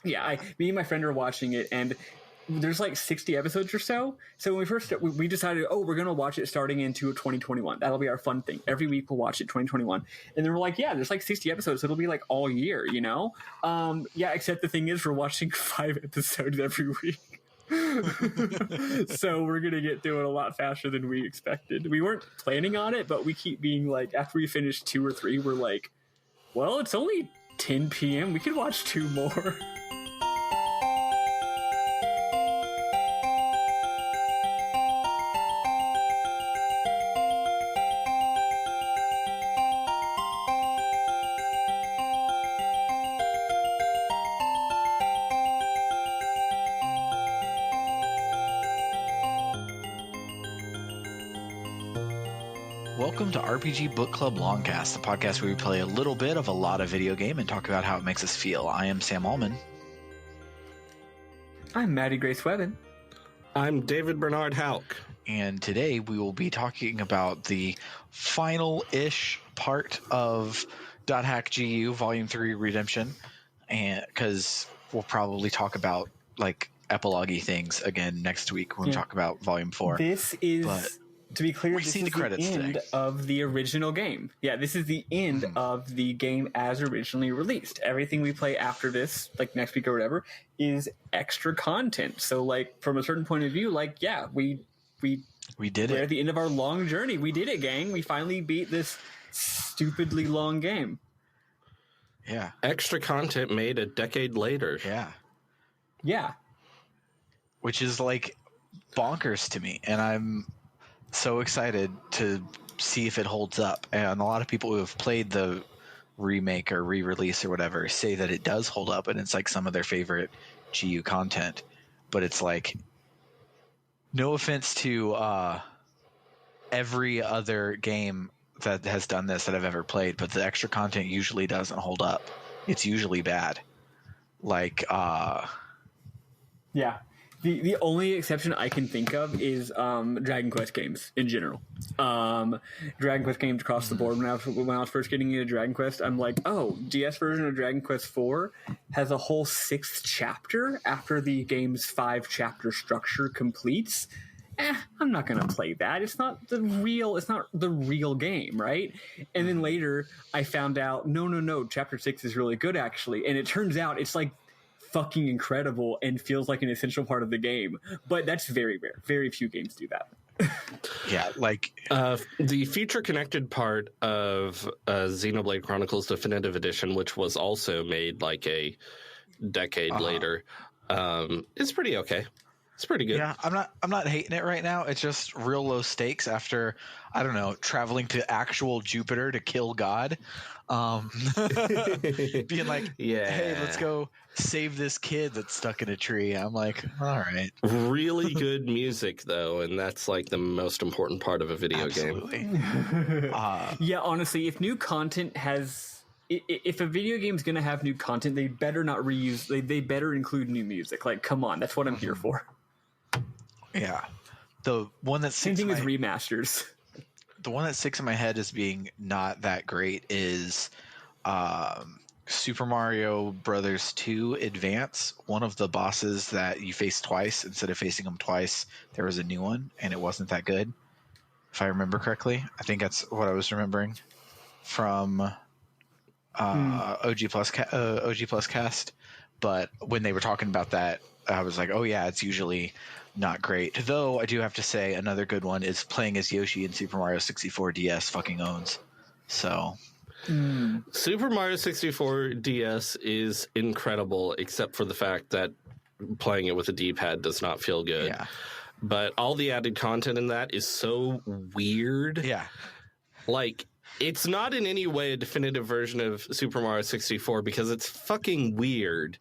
Yeah, me and my friend are watching it, and there's like 60 episodes or so. So when we first we decided, we're going to watch it starting into 2021. That'll be our fun thing. Every week we'll watch it 2021. And then we're like, yeah, there's like 60 episodes. So it'll be like all year, you know? Yeah, except the thing is we're watching 5 episodes every week. So we're going to get through it a lot faster than we expected. We weren't planning on it, but we keep being like, after we finish 2 or 3, we're like, well, it's only 10 p.m. We could watch 2 more. Welcome to RPG Book Club LongCast, the podcast where we play a little bit of a lot of video game and talk about how it makes us feel. I am Sam Allman. I'm Maddie Grace Webben. I'm David Bernard Hauk. And today we will be talking about the final-ish part of .hack GU Volume 3 Redemption, and because we'll probably talk about like epilogue-y things again next week when we talk about Volume 4. This is... To be clear, this is the end of the original game. Yeah, this is the end of the game as originally released. Everything we play after this, like next week or whatever, is extra content. So, like, from a certain point of view, like, yeah, we did it. We're at the end of our long journey. We did it, gang. We finally beat this stupidly long game. Yeah. Extra content made a decade later. Yeah. Yeah. Which is, like, bonkers to me. And I'm so excited to see if it holds up, and a lot of people who have played the remake or re-release or whatever say that it does hold up, and it's like some of their favorite GU content. But it's like, no offense to every other game that has done this that I've ever played, but the extra content usually doesn't hold up. It's usually bad. Like yeah. The only exception I can think of is Dragon Quest games in general. Dragon Quest games across the board. When I was first getting into Dragon Quest, I'm like, oh, DS version of Dragon Quest 4 has a whole 6th chapter after the game's 5-chapter structure completes. I'm not going to play that. It's not the real game, right? And then later I found out, no, chapter 6 is really good actually. And it turns out it's like fucking incredible and feels like an essential part of the game, but that's very rare. Very few games do that. Yeah, like the future connected part of Xenoblade Chronicles Definitive Edition, which was also made like a decade later, is pretty okay. It's pretty good. Yeah, I'm not hating it right now. It's just real low stakes after, I don't know, traveling to actual Jupiter to kill God. Being like, hey, let's go save this kid that's stuck in a tree. I'm like, all right. Really good music, though, and that's like the most important part of a video game. Yeah, honestly, if new content has... If a video game's going to have new content, they better not reuse... They better include new music. Like, come on, that's what I'm here for. Yeah. The one that same thing with remasters. The one that sticks in my head as being not that great is Super Mario Brothers 2 Advance. One of the bosses that you face twice, instead of facing them twice, there was a new one, and it wasn't that good, if I remember correctly. I think that's what I was remembering from OG Plus Cast. But when they were talking about that, I was like, oh yeah, it's usually not great. Though I do have to say another good one is playing as Yoshi in Super Mario 64 DS fucking owns. So Super Mario 64 DS is incredible, except for the fact that playing it with a D-pad does not feel good. Yeah. But all the added content in that is so weird. Yeah. Like, it's not in any way a definitive version of Super Mario 64 because it's fucking weird,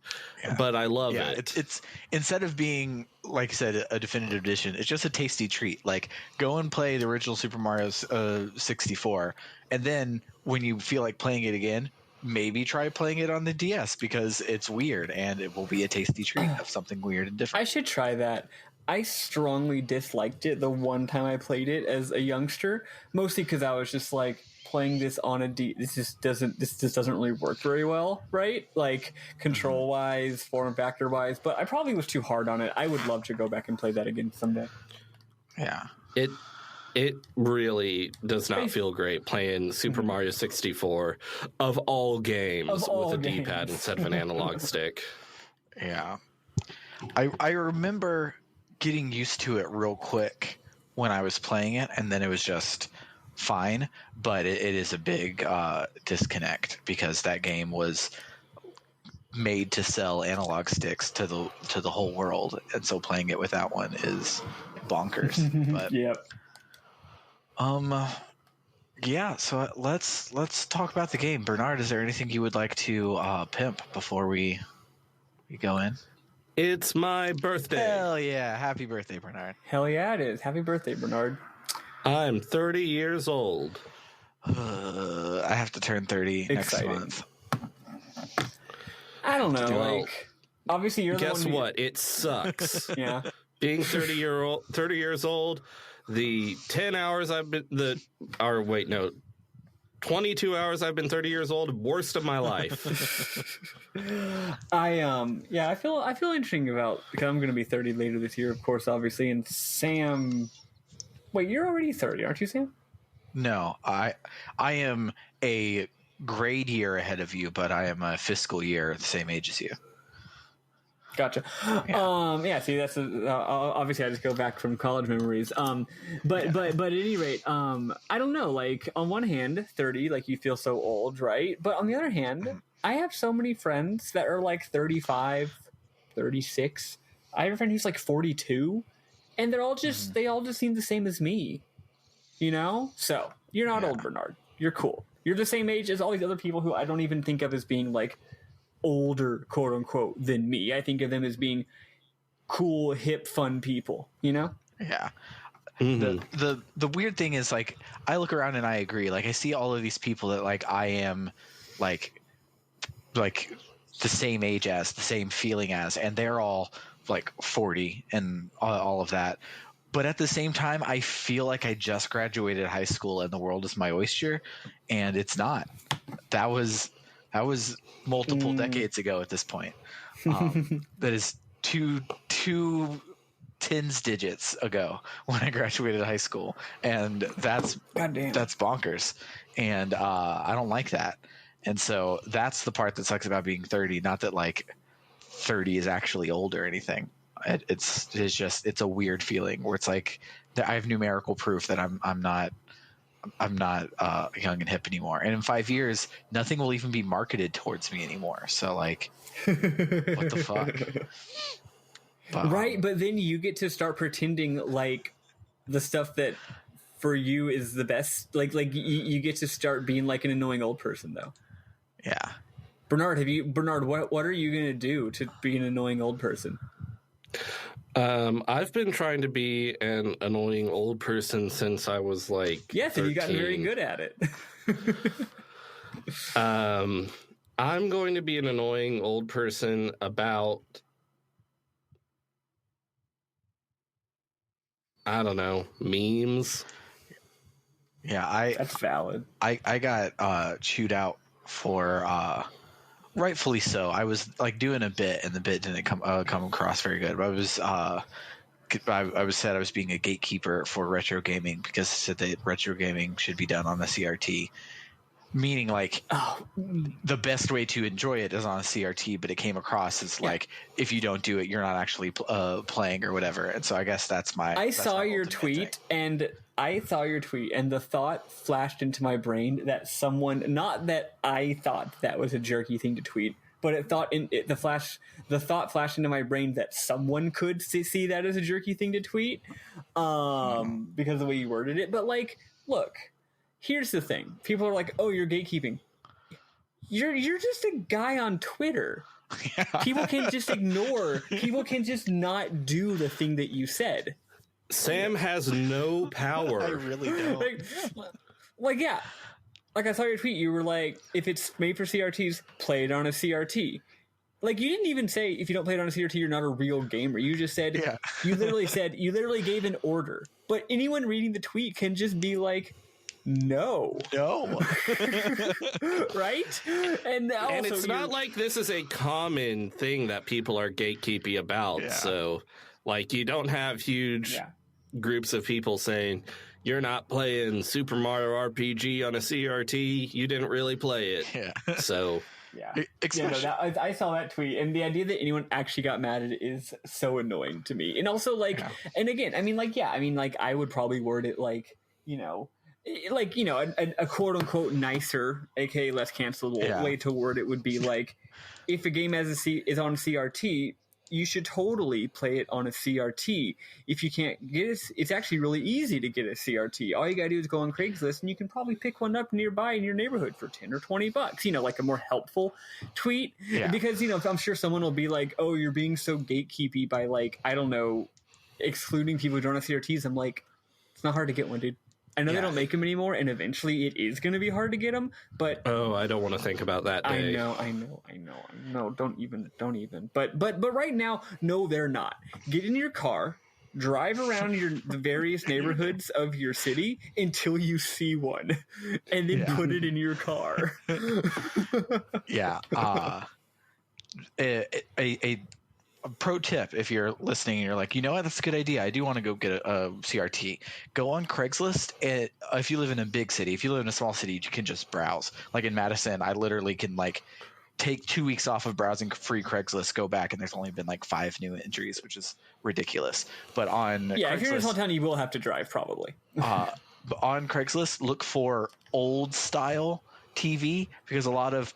but I love it. It's instead of being, like I said, a definitive edition, it's just a tasty treat. Like, go and play the original Super Mario 64, and then when you feel like playing it again, maybe try playing it on the DS because it's weird and it will be a tasty treat of something weird and different. I should try that. I strongly disliked it the one time I played it as a youngster, mostly because I was just like playing this on a this just doesn't really work very well, right? Like control wise, form factor wise, but I probably was too hard on it. I would love to go back and play that again someday. Yeah. It really does not feel great playing Super Mario 64 of all games with a D-pad instead of an analog stick. Yeah. I remember getting used to it real quick when I was playing it, and then it was just fine, but it is a big disconnect because that game was made to sell analog sticks to the whole world, and so playing it with that one is bonkers. But Yep. yeah, so let's talk about the game. Bernard, is there anything you would like to pimp before we go in? It's my birthday. Hell yeah. Happy birthday, Bernard. Hell yeah, it is. Happy birthday, Bernard. I'm 30 years old. I have to turn 30 Exciting. next month. I don't know. Well, like, obviously, you're the one. Guess what? It sucks. Yeah. Being 30 years old, the 10 hours I've been 22 hours I've been 30 years old, worst of my life. I feel interesting about, because I'm going to be 30 later this year, of course, obviously, and Sam. Wait, you're already 30, aren't you, Sam? No, I am a grade year ahead of you, but I am a fiscal year the same age as you. Gotcha. Yeah. See, that's obviously I just go back from college memories. But at any rate, I don't know. Like on one hand, 30, like you feel so old, right? But on the other hand, I have so many friends that are like 35, 36. I have a friend who's like 42, and they all just seem the same as me. You know? So you're not old, Bernard. You're cool. You're the same age as all these other people who I don't even think of as being like older, quote unquote, than me. I think of them as cool, hip, fun people, you know? Yeah. Mm-hmm. The weird thing is, like, I look around and I agree. Like, I see all of these people that, like, I am, like the same age as, the same feeling as, and they're all, like, 40 and all of that. But at the same time, I feel like I just graduated high school and the world is my oyster, and it's not. That was multiple decades ago at this point. That is two tens digits ago when I graduated high school, and that's bonkers, and I don't like that. And so that's the part that sucks about being 30. Not that like 30 is actually old or anything. It's just a weird feeling where it's like I have numerical proof that I'm not young and hip anymore. And in 5 years, nothing will even be marketed towards me anymore. So like, what the fuck? Right, but then you get to start pretending like the stuff that for you is the best. Like you get to start being like an annoying old person, though. Yeah. Bernard, what are you gonna do to be an annoying old person? I've been trying to be an annoying old person since I was like 13. And you got very good at it. I'm going to be an annoying old person about, I don't know, memes. Yeah, that's valid. I got chewed out for rightfully so. I was like doing a bit, and the bit didn't come across very good. But I was said I was being a gatekeeper for retro gaming because I said that retro gaming should be done on the CRT, meaning like the best way to enjoy it is on a CRT. But it came across as like if you don't do it, you're not actually playing or whatever. And so I guess that's my. I saw your tweet, and the thought flashed into my brain that someone, not that I thought that was a jerky thing to tweet, but the thought flashed into my brain that someone could see that as a jerky thing to tweet, because of the way you worded it. But like, look, here's the thing: people are like, "Oh, you're gatekeeping." You're just a guy on Twitter. Yeah. People can just ignore. People can just not do the thing that you said. Sam has no power. I really don't. Like, yeah. Like, I saw your tweet. You were like, if it's made for CRTs, play it on a CRT. like you didn't even say if you don't play it on a CRT, you're not a real gamer. You just said you literally gave an order. But anyone reading the tweet can just be like, no, right? And it's not like this is a common thing that people are gatekeepy about. Yeah. So, like, you don't have huge groups of people saying, you're not playing Super Mario RPG on a CRT. You didn't really play it. Yeah. So, I saw that tweet, and the idea that anyone actually got mad at it is so annoying to me. And also, like, and again, I mean, I would probably word it like, a quote unquote nicer, aka less cancelable way to word it would be like, if a game is on CRT, you should totally play it on a CRT. If you can't get it, it's actually really easy to get a CRT. All you gotta do is go on Craigslist, and you can probably pick one up nearby in your neighborhood for $10 or $20. Like a more helpful tweet, because I'm sure someone will be like, "Oh, you're being so gatekeepy by like, I don't know, excluding people who don't have CRTs." I'm like, it's not hard to get one, dude. I know they don't make them anymore, and eventually it is going to be hard to get them, but... Oh, I don't want to think about that day. I know. Don't even. But right now, no, they're not. Get in your car, drive around the various neighborhoods of your city until you see one, and then put it in your car. A pro tip, if you're listening and you're like, you know what, that's a good idea, I do want to go get a CRT, go on Craigslist. If you live in a big city, if you live in a small city, you can just browse. Like in Madison, I literally can like take 2 weeks off of browsing free Craigslist, go back, and there's only been like 5 new entries, which is ridiculous. But on if you're in a small town, you will have to drive probably. On Craigslist, look for old style TV, because a lot of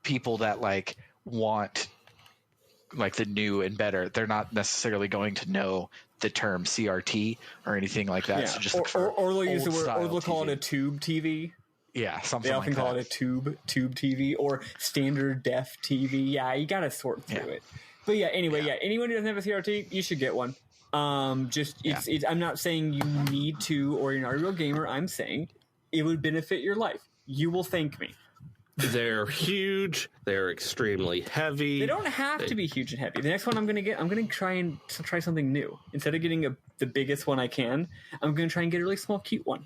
people that like want like the new and better, they're not necessarily going to know the term CRT or anything like that. So just or they'll use the word, or they'll call it a tube TV. Yeah, something they like often that. call it a tube TV or standard def TV. Yeah, you got to sort through it. But anyway, anyone who doesn't have a CRT, you should get one. It's I'm not saying you need to or you're not a real gamer. I'm saying it would benefit your life. You will thank me. They're huge. They're extremely heavy. They don't have to be huge and heavy. The next one I'm going to try something new. Instead of getting the biggest one I can, I'm going to try and get a really small, cute one.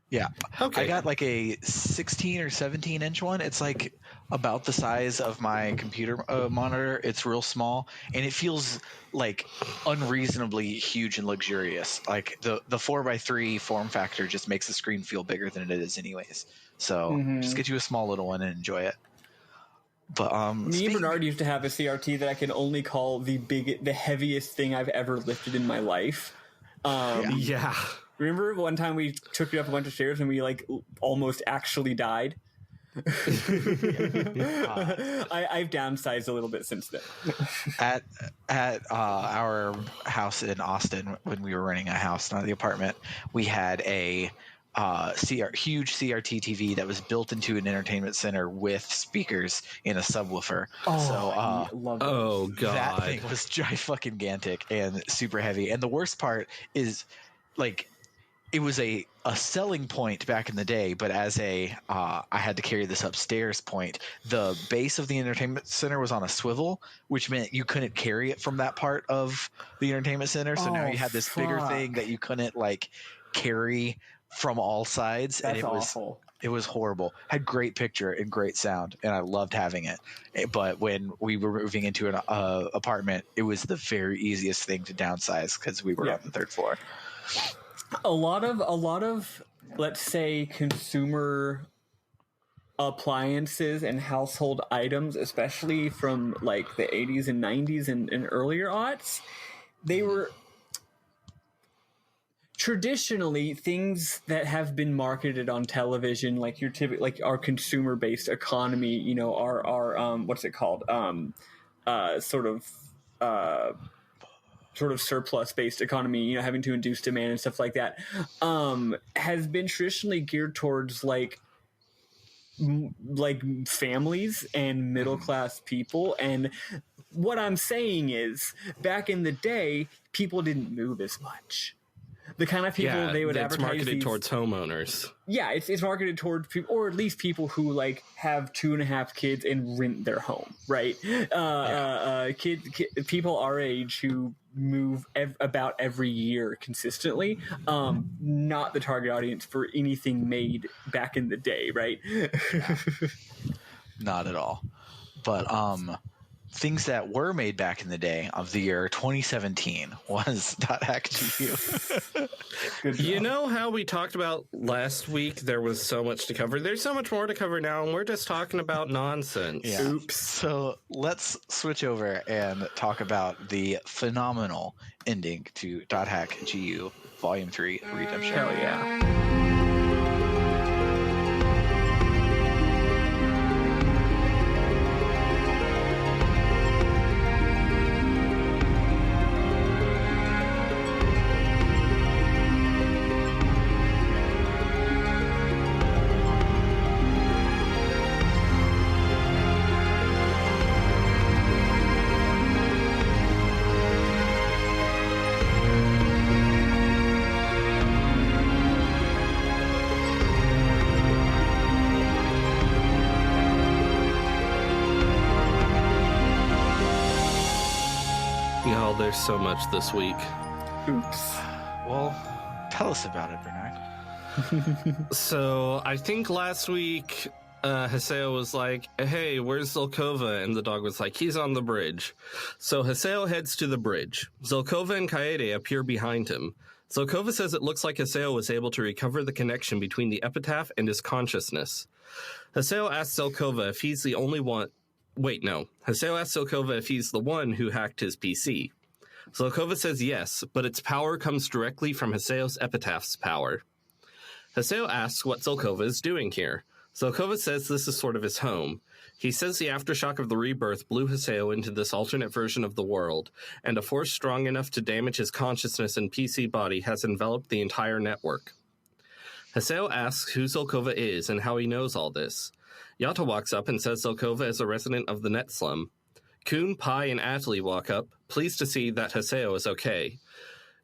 Yeah. Okay. I got like a 16 or 17 inch one. It's like about the size of my computer monitor. It's real small, and it feels like unreasonably huge and luxurious. Like the 4x3 form factor just makes the screen feel bigger than it is anyways. So just get you a small little one and enjoy it. But me and Bernard used to have a CRT that I can only call the heaviest thing I've ever lifted in my life. Yeah. Remember one time we took it up a bunch of stairs and we like almost actually died? I've downsized a little bit since then. At our house in Austin, when we were renting a house, not the apartment, we had a huge CRT TV that was built into an entertainment center with speakers in a subwoofer. I love God, that thing was gigantic and super heavy. And the worst part is, like, it was a selling point back in the day, but as I had to carry this upstairs point, the base of the entertainment center was on a swivel, which meant you couldn't carry it from that part of the entertainment center. So now you had this bigger thing that you couldn't like carry from all sides. That's and awful. It was horrible. Had great picture and great sound, and I loved having it. But when we were moving into an apartment, it was the very easiest thing to downsize because we were on the 3rd floor. A lot of let's say consumer appliances and household items, especially from like the 80s and 90s and earlier aughts, they were traditionally things that have been marketed on television, like your typical, like our consumer-based economy, our what's it called, sort of surplus-based economy, having to induce demand and stuff like that, has been traditionally geared towards like families and middle-class people. And what I'm saying is, back in the day, people didn't move as much. The kind of people they would it's advertise marketed these, towards homeowners. Yeah, it's marketed towards people, or at least people who like have 2.5 kids and rent their home, right? People our age who move about every year consistently, not the target audience for anything made back in the day, right? Not at all. But things that were made back in the day of the year 2017 was .hack.gu. You know how we talked about last week there was so much to cover? There's so much more to cover now, and we're just talking about nonsense. Yeah. Oops. So let's switch over and talk about the phenomenal ending to .hack.gu Volume 3 Redemption. Hell yeah. There's so much this week. Oops. Well, tell us about it, Bernard. So I think last week Haseo was like, hey, where's Zelkova? And the dog was like, he's on the bridge. So Haseo heads to the bridge. Zelkova and Kaede appear behind him. Zelkova says it looks like Haseo was able to recover the connection between the epitaph and his consciousness. Haseo asks Zelkova if he's the only one... Wait, no. Haseo asks Zelkova if he's the one who hacked his PC. Zelkova says yes, but its power comes directly from Haseo's epitaph's power. Haseo asks what Zelkova is doing here. Zelkova says this is sort of his home. He says the aftershock of the rebirth blew Haseo into this alternate version of the world, and a force strong enough to damage his consciousness and PC body has enveloped the entire network. Haseo asks who Zelkova is and how he knows all this. Yata walks up and says Zelkova is a resident of the net slum. Kun, Pai, and Atli walk up, pleased to see that Haseo is okay.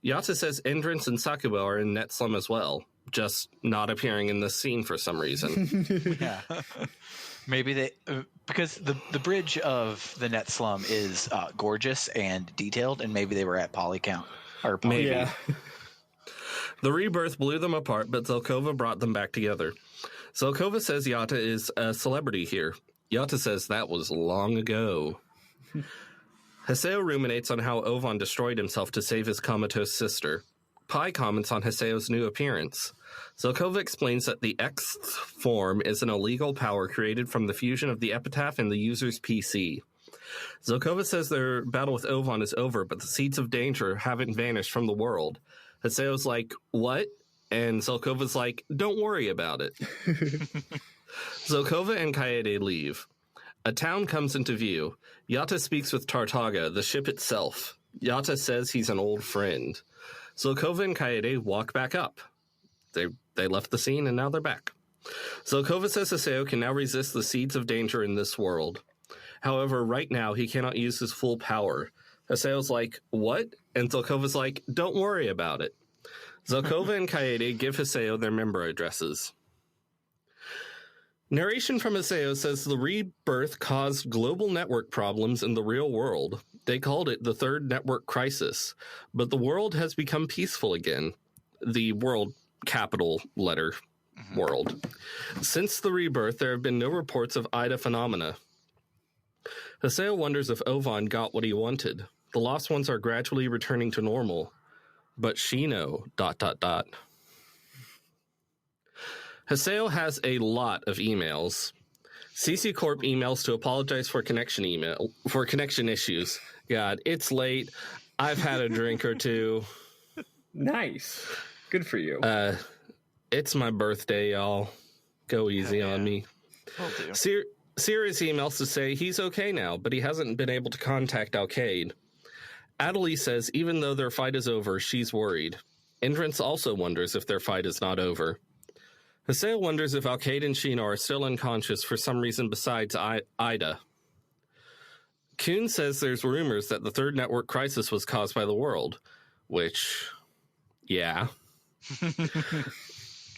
Yata says Endrance and Sakuba are in net slum as well, just not appearing in this scene for some reason. Yeah. Maybe they... because the bridge of the net slum is gorgeous and detailed, and maybe they were at Polycount. Or Maybe. Yeah. The rebirth blew them apart, but Zelkova brought them back together. Zelkova says Yata is a celebrity here. Yata says that was long ago. Haseo ruminates on how Ovan destroyed himself to save his comatose sister. Pai comments on Haseo's new appearance. Zelkova explains that the Xth form is an illegal power created from the fusion of the epitaph and the user's PC. Zelkova says their battle with Ovan is over, but the seeds of danger haven't vanished from the world. Haseo's like, what? And Zelkova's like, don't worry about it. Zelkova and Kaede leave. A town comes into view. Yata speaks with Tartaga, the ship itself. Yata says he's an old friend. Zelkova and Kaede walk back up. They left the scene and now they're back. Zelkova says Haseo can now resist the seeds of danger in this world. However, right now he cannot use his full power. Haseo's like, what? And Zelkova's like, don't worry about it. Zelkova and Kaede give Haseo their member addresses. Narration from Haseo says the rebirth caused global network problems in the real world. They called it the third network crisis, but the world has become peaceful again. The world, capital letter, world. Since the rebirth, there have been no reports of Ida phenomena. Haseo wonders if Ovan got what he wanted. The lost ones are gradually returning to normal. But Shino, ... Haseo has a lot of emails. CC Corp emails to apologize for connection issues. God, it's late. I've had a drink or two. Nice. Good for you. It's my birthday, y'all. Go easy on me. Sirius emails to say he's okay now, but he hasn't been able to contact Alcade. Adelie says even though their fight is over, she's worried. Endrance also wonders if their fight is not over. Haseo wonders if Alcade and Sheena are still unconscious for some reason besides Ida. Kun says there's rumors that the third network crisis was caused by the world, which Yeah.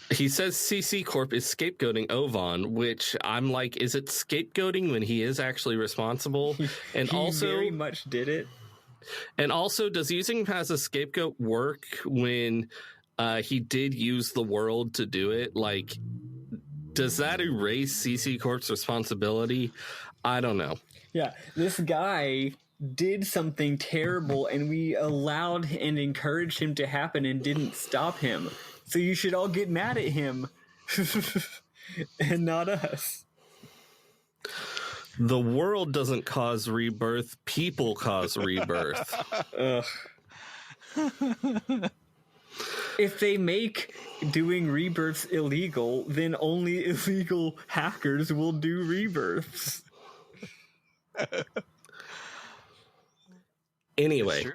He says CC Corp is scapegoating Ovan, which I'm like, is it scapegoating when he is actually responsible? And he also very much did it. And also, does using him as a scapegoat work when he did use the world to do it? Like, does that erase CC Corp's responsibility? I don't know. Yeah, this guy did something terrible, and we allowed and encouraged him to happen and didn't stop him. So you should all get mad at him and not us. The world doesn't cause rebirth. People cause rebirth. Ugh. If they make doing rebirths illegal, then only illegal hackers will do rebirths. Anyway,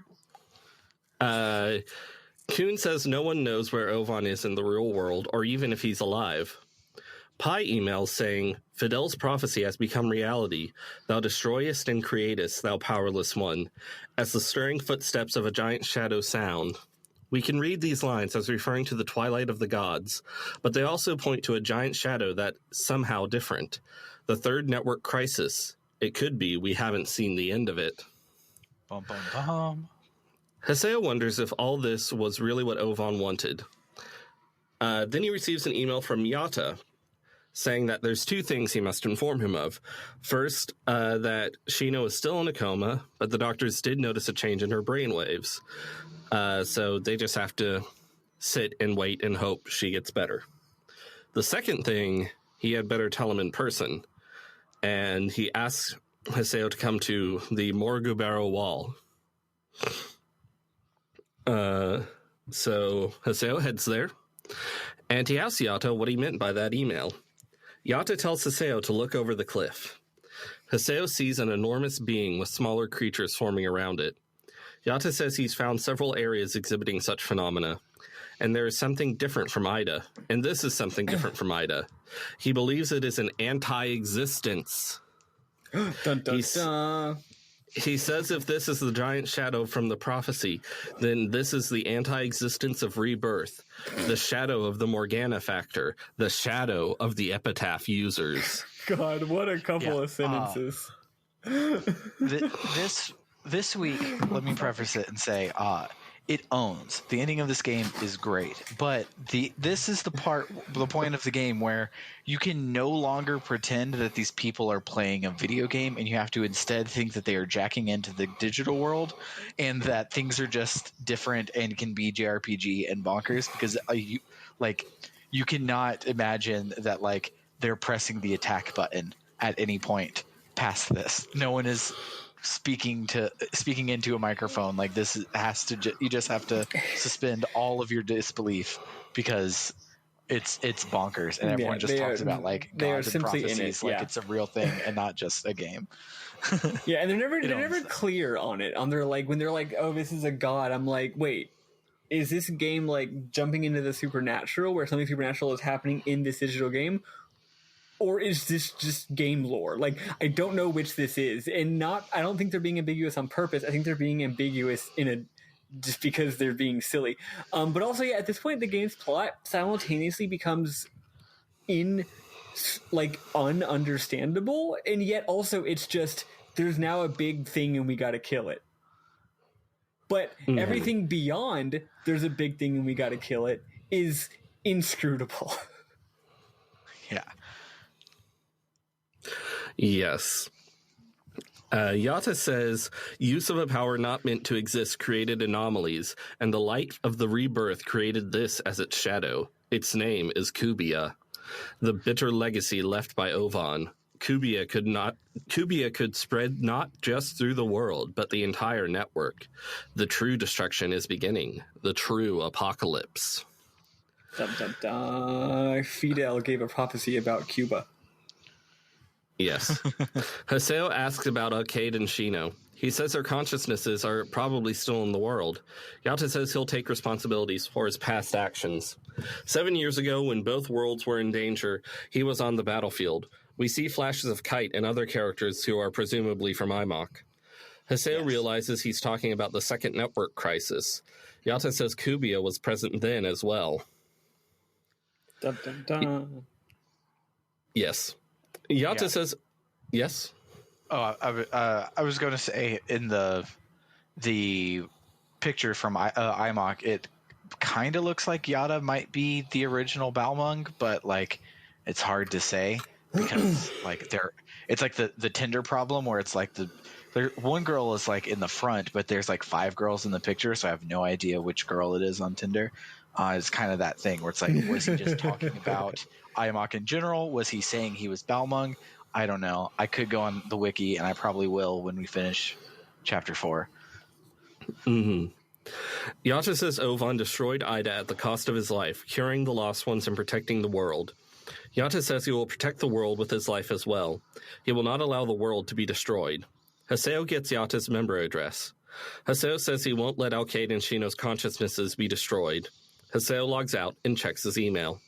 Kuhn says no one knows where Ovan is in the real world, or even if he's alive. Pi emails saying, Fidel's prophecy has become reality. Thou destroyest and createst, thou powerless one, as the stirring footsteps of a giant shadow sound. We can read these lines as referring to the twilight of the gods, but they also point to a giant shadow that's somehow different. The third network crisis. It could be we haven't seen the end of it. Bum, bum, bum. Haseo wonders if all this was really what Ovan wanted. Then he receives an email from Yata saying that there's two things he must inform him of. First, that Shino is still in a coma, but the doctors did notice a change in her brainwaves. So they just have to sit and wait and hope she gets better. The second thing, he had better tell him in person. And he asks Haseo to come to the Morgubero wall. So Haseo heads there, and he asks Yata what he meant by that email. Yata tells Haseo to look over the cliff. Haseo sees an enormous being with smaller creatures forming around it. Yata says he's found several areas exhibiting such phenomena, and there is something different from Ida, and this is something different from Ida. He believes it is an anti-existence. Dun, dun, dun. He says if this is the giant shadow from the prophecy, then this is the anti-existence of rebirth, the shadow of the Morgana factor, the shadow of the epitaph users. God, what a couple of sentences. This week, let me preface it and say, it owns. The ending of this game is great, but this is the point of the game where you can no longer pretend that these people are playing a video game, and you have to instead think that they are jacking into the digital world, and that things are just different and can be JRPG and bonkers, because you cannot imagine that like they're pressing the attack button at any point past this. No one is speaking into a microphone. Like this has to you just have to suspend all of your disbelief, because it's bonkers, and everyone just talks about like gods and prophecies like it's a real thing and not just a game. Yeah, and they're never clear on it. They're like, when they're like, oh, this is a god, I'm like, wait, is this game like jumping into the supernatural where something supernatural is happening in this digital game? Or is this just game lore? Like, I don't know which this is. And I don't think they're being ambiguous on purpose. I think they're being ambiguous just because they're being silly. But also, yeah, at this point, the game's plot simultaneously becomes ununderstandable. And yet also it's just, there's now a big thing and we got to kill it. But everything beyond, there's a big thing and we got to kill it, is inscrutable. Yeah. Yes. Yata says, use of a power not meant to exist created anomalies, and the light of the rebirth created this as its shadow. Its name is Cubia, the bitter legacy left by Ovan. Cubia could spread not just through the world, but the entire network. The true destruction is beginning. The true apocalypse. Dun, dun, dun. Fidel gave a prophecy about Cuba. Yes. Haseo asks about Arcade and Shino. He says their consciousnesses are probably still in the world. Yata says he'll take responsibilities for his past actions. 7 years ago, when both worlds were in danger, he was on the battlefield. We see flashes of Kite and other characters who are presumably from IMOC. Haseo realizes he's talking about the second network crisis. Yata says Cubia was present then as well. Dun, dun, dun. Yes. Yata says, yes? Oh, I was going to say, in the picture from IMOC, it kind of looks like Yata might be the original Balmung, but like it's hard to say because like it's like the Tinder problem where it's like one girl is like in the front, but there's like 5 girls in the picture, so I have no idea which girl it is on Tinder. It's kind of that thing where it's like, was he just talking about IMOC in general? Was he saying he was Balmung? I don't know. I could go on the wiki, and I probably will when we finish chapter 4. Mm-hmm. Yata says Ovan destroyed Ida at the cost of his life, curing the lost ones and protecting the world. Yata says he will protect the world with his life as well. He will not allow the world to be destroyed. Haseo gets Yata's member address. Haseo says he won't let Alcade and Shino's consciousnesses be destroyed. Haseo logs out and checks his email.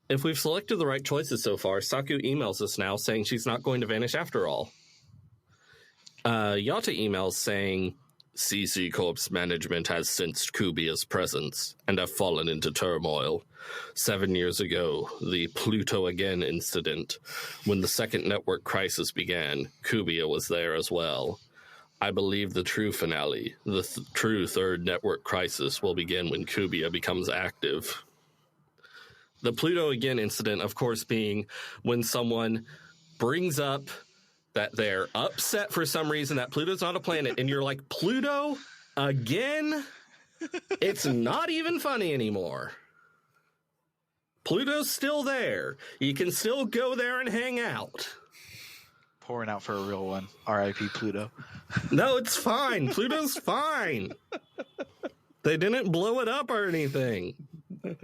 If we've selected the right choices so far, Saku emails us now saying she's not going to vanish after all. Yata emails saying, CC Corp's management has sensed Cubia's presence and have fallen into turmoil. 7 years ago, the Pluto Again incident, when the second network crisis began, Cubia was there as well. I believe the true finale, the true third network crisis, will begin when Cubia becomes active. The Pluto Again incident, of course, being when someone brings up that they're upset for some reason that Pluto's not a planet, and you're like, Pluto? Again? It's not even funny anymore. Pluto's still there. You can still go there and hang out. Pouring out for a real one. R.I.P. Pluto. No, it's fine. Pluto's fine. They didn't blow it up or anything. They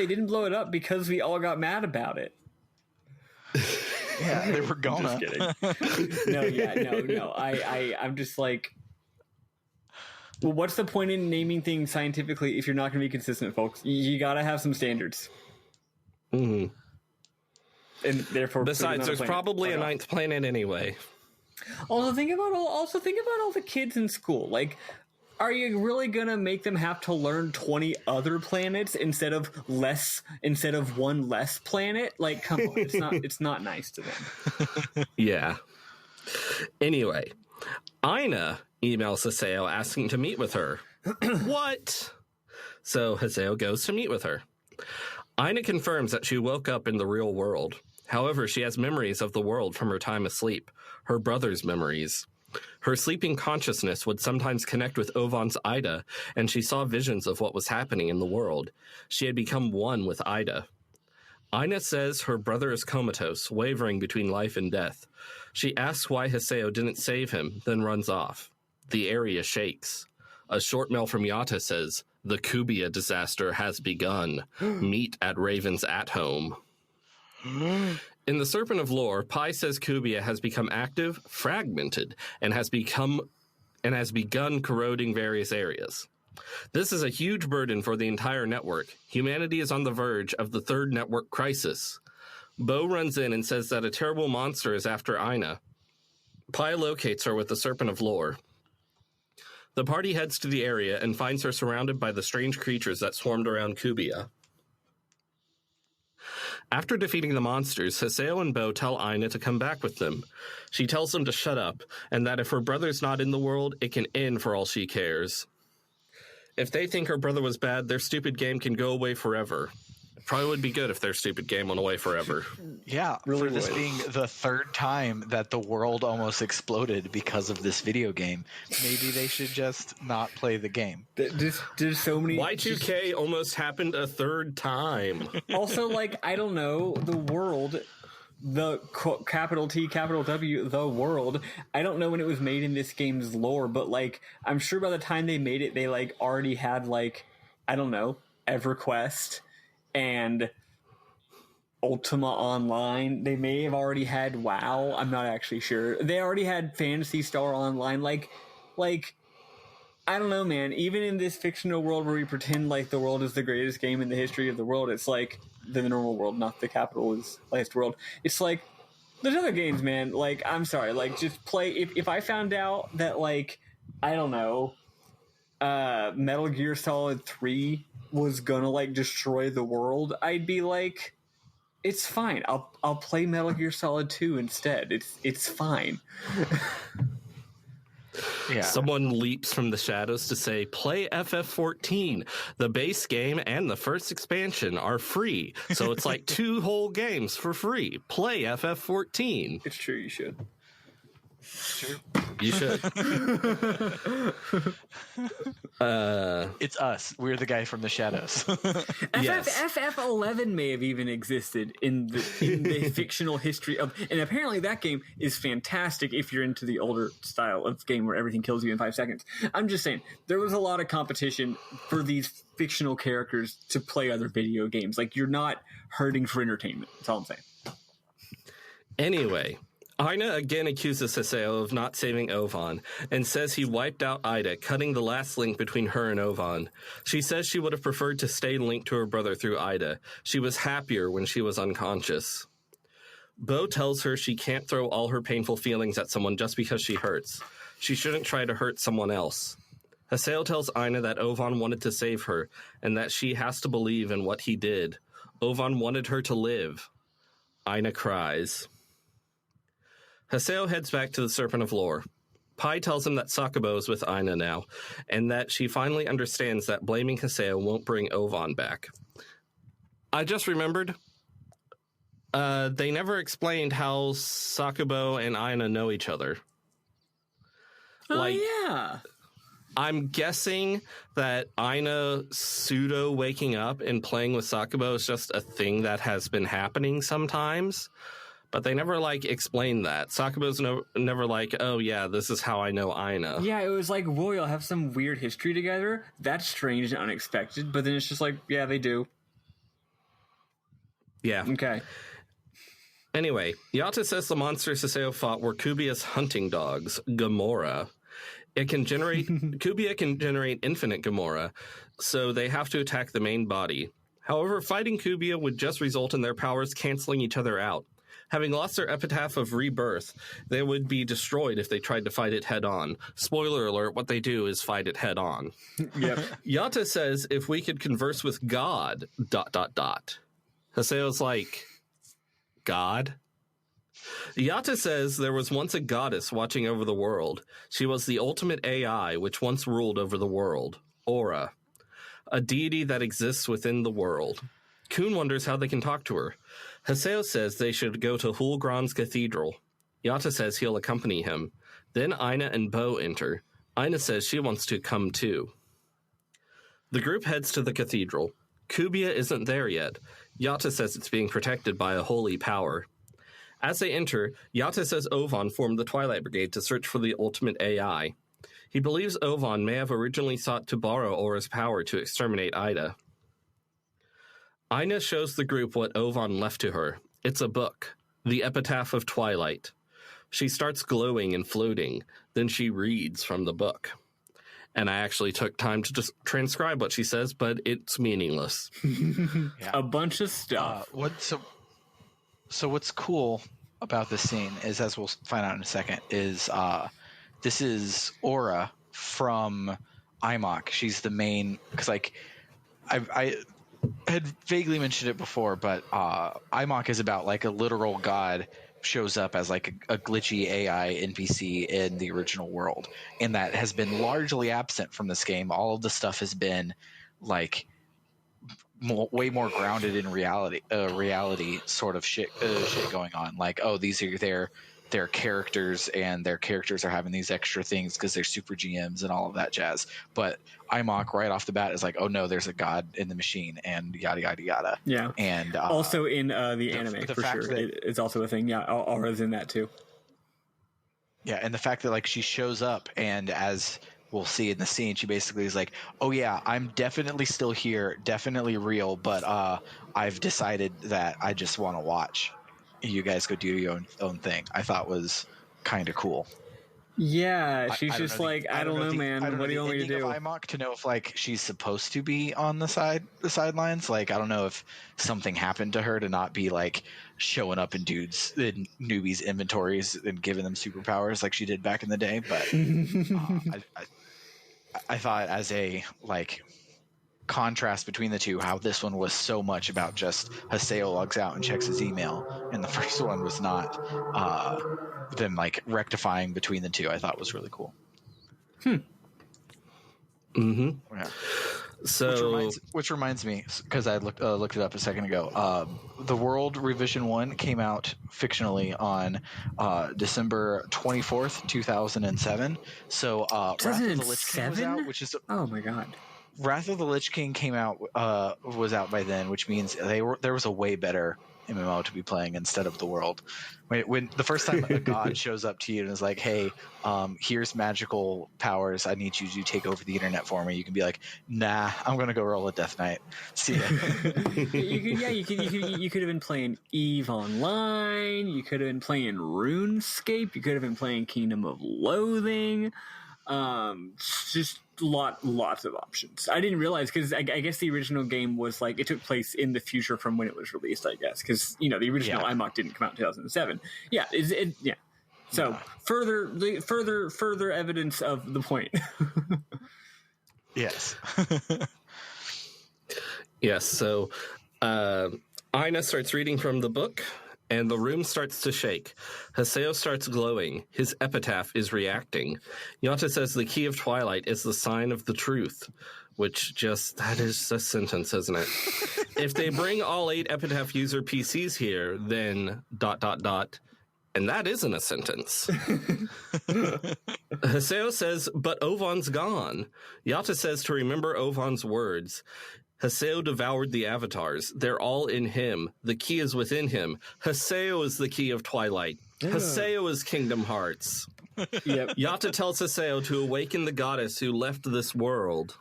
didn't blow it up because we all got mad about it. Yeah, they were gonna. Just kidding. No. I'm just like, well, what's the point in naming things scientifically if you're not going to be consistent, folks? You got to have some standards. Mm-hmm. And therefore, besides, there's probably a 9th planet anyway. Also, think about all the kids in school. Like, are you really gonna make them have to learn 20 other planets instead of one less planet? Like, come on, it's not nice to them. Yeah. Anyway, Aina emails Haseo asking to meet with her. What? So Haseo goes to meet with her. Aina confirms that she woke up in the real world. However, she has memories of the world from her time asleep, her brother's memories. Her sleeping consciousness would sometimes connect with Ovan's Ida, and she saw visions of what was happening in the world. She had become one with Ida. Aina says her brother is comatose, wavering between life and death. She asks why Haseo didn't save him, then runs off. The area shakes. A short mail from Yata says, the Cubia disaster has begun. Meet at Raven's at-home. In the Serpent of Lore, Pi says Cubia has become active, fragmented, and has begun corroding various areas. This is a huge burden for the entire network. Humanity is on the verge of the third network crisis. Bo runs in and says that a terrible monster is after Aina. Pi locates her with the Serpent of Lore. The party heads to the area and finds her surrounded by the strange creatures that swarmed around Cubia. After defeating the monsters, Haseo and Bo tell Aina to come back with them. She tells them to shut up, and that if her brother's not in the world, it can end for all she cares. If they think her brother was bad, their stupid game can go away forever. Probably would be good if their stupid game went away forever. Yeah, really for this being the 3rd time that the world almost exploded because of this video game, maybe they should just not play the game. There's so many... Y2K almost happened a 3rd time. Also, like, I don't know, the world, the capital T, capital W, the world, I don't know when it was made in this game's lore, but, like, I'm sure by the time they made it, they, like, already had, like, I don't know, EverQuest and Ultima Online. They may have already had WoW. I'm not actually sure. They already had Phantasy Star Online. Like, I don't know, man. Even in this fictional world where we pretend like the world is the greatest game in the history of the world, it's like the normal world, not the capitalist world. It's like There's other games, man. Like, I'm sorry. Like, just play. If I found out that, like, I don't know, Metal Gear Solid 3 was gonna, like, destroy the world, I'd be like, it's fine. I'll play Metal Gear Solid 2 instead. It's fine. Yeah. Someone leaps from the shadows to say, play FF14. The base game and the first expansion are free. So it's like 2 whole games for free. Play FF14. It's true, you should. Sure. You should. It's us. We're the guy from the shadows. Yes. FF11 may have even existed in the fictional history of, and apparently that game is fantastic if you're into the older style of game where everything kills you in 5 seconds. I'm just saying, there was a lot of competition for these fictional characters to play other video games. Like, you're not hurting for entertainment. That's all I'm saying. Anyway, Aina again accuses Haseo of not saving Ovan and says he wiped out Ida, cutting the last link between her and Ovan. She says she would have preferred to stay linked to her brother through Ida. She was happier when she was unconscious. Bo tells her she can't throw all her painful feelings at someone just because she hurts. She shouldn't try to hurt someone else. Haseo tells Aina that Ovan wanted to save her and that she has to believe in what he did. Ovan wanted her to live. Aina cries. Haseo heads back to the Serpent of Lore. Pai tells him that Sakubo is with Aina now, and that she finally understands that blaming Haseo won't bring Ovan back. I just remembered, they never explained how Sakubo and Aina know each other. Oh, yeah. I'm guessing that Aina pseudo waking up and playing with Sakubo is just a thing that has been happening sometimes. But they never, like, explained that. Sakubo's never like, oh, yeah, this is how I know Aina. Yeah, it was like, whoa, y'all have some weird history together? That's strange and unexpected. But then it's just like, yeah, they do. Yeah. Okay. Anyway, Yata says the monsters Haseo fought were Cubia's hunting dogs, Gamora. Cubia can generate infinite Gamora, so they have to attack the main body. However, fighting Cubia would just result in their powers canceling each other out. Having lost their epitaph of rebirth, they would be destroyed if they tried to fight it head-on. Spoiler alert, what they do is fight it head-on. Yep. Yata says if we could converse with God, ... Haseo's like, God? Yata says there was once a goddess watching over the world. She was the ultimate AI which once ruled over the world. Aura. A deity that exists within the world. Kun wonders how they can talk to her. Haseo says they should go to Hulgran's cathedral. Yata says he'll accompany him. Then Aina and Bo enter. Aina says she wants to come too. The group heads to the cathedral. Cubia isn't there yet. Yata says it's being protected by a holy power. As they enter, Yata says Ovan formed the Twilight Brigade to search for the ultimate AI. He believes Ovan may have originally sought to borrow Aura's power to exterminate Ida. Aina shows the group what Ovan left to her. It's a book, The Epitaph of Twilight. She starts glowing and floating, then she reads from the book. And I actually took time to just transcribe what she says, but it's meaningless. Yeah. A bunch of stuff. So what's cool about this scene is, as we'll find out in a second, is this is Aura from IMOC. She's the main, because like I had vaguely mentioned it before, but IMOC is about like a literal god shows up as like a glitchy AI NPC in the original world, and that has been largely absent from this game. All of the stuff has been like way more grounded in reality sort of shit going on. Like, oh, these are their characters, and their characters are having these extra things because they're super GMs and all of that jazz. But IMOC right off the bat is like, oh no, there's a god in the machine, and yada yada yada. Yeah, and also in the anime for sure, it's also a thing. Yeah, Aura's in that too. Yeah, and the fact that like she shows up, and as we'll see in the scene, she basically is like, oh yeah, I'm definitely still here, definitely real, but I've decided that I just want to watch. You guys go do your own thing. I thought was kind of cool. Yeah, she's I don't just know like, I don't know, man. What do you want me to do? Of IMOC to know if like she's supposed to be on the sidelines. Like I don't know if something happened to her to not be like showing up in newbies' inventories and giving them superpowers like she did back in the day. But I thought as a like contrast between the two, how this one was so much about just Haseo logs out and checks his email, and the first one was not. Them like rectifying between the two, I thought was really cool. Yeah. So, which reminds me, because I looked it up a second ago. The World Revision 1 came out fictionally on December 24th, 2007. So Wrath of the Lich King was out, which is oh my god. Wrath of the Lich King came out was out by then, which means there was a way better MMO to be playing instead of the world. When the first time a god shows up to you and is like, "Hey, here's magical powers. I need you to take over the internet for me." You can be like, "Nah, I'm gonna go roll a Death Knight. See ya." You could have been playing EVE Online. You could have been playing RuneScape. You could have been playing Kingdom of Loathing. Just lots of options. I didn't realize, because I guess the original game was like, it took place in the future from when it was released, I guess, because the original IMOC didn't come out in 2007. Yeah, yeah. So further evidence of the point. Yes. yes. So Aina starts reading from the book, and the room starts to shake. Haseo starts glowing. His epitaph is reacting. Yata says the key of twilight is the sign of the truth, which that is a sentence, isn't it? If they bring all 8 epitaph user PCs here, then ... And that isn't a sentence. Haseo says, but Ovon's gone. Yata says to remember Ovon's words. Haseo devoured the avatars. They're all in him. The key is within him. Haseo is the key of twilight. Haseo is Kingdom Hearts. Yep. Yata tells Haseo to awaken the goddess who left this world.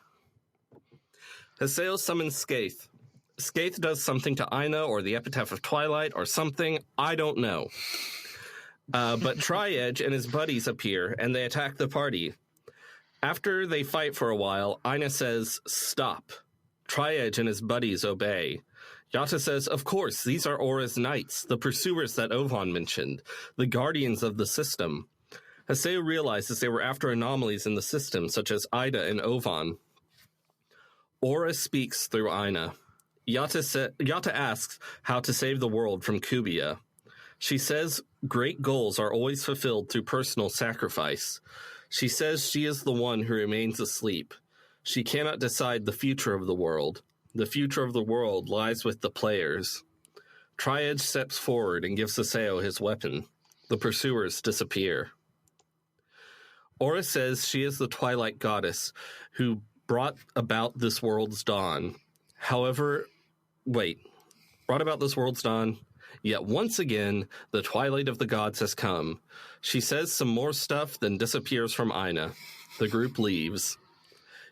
Haseo summons Skaith. Skaith does something to Aina or the Epitaph of Twilight or something. I don't know. But Tri-Edge and his buddies appear, and they attack the party. After they fight for a while, Aina says, stop. Tri-Edge and his buddies obey. Yata says, of course, these are Aura's knights, the pursuers that Ovon mentioned, the guardians of the system. Haseo realizes they were after anomalies in the system, such as Ida and Ovon. Aura speaks through Aina. Yata asks how to save the world from Cubia. She says great goals are always fulfilled through personal sacrifice. She says she is the one who remains asleep. She cannot decide the future of the world. The future of the world lies with the players. Tri-Edge steps forward and gives Haseo his weapon. The pursuers disappear. Aura says she is the Twilight Goddess who brought about this world's dawn. Brought about this world's dawn. Yet once again, the twilight of the gods has come. She says some more stuff, then disappears from Aina. The group leaves.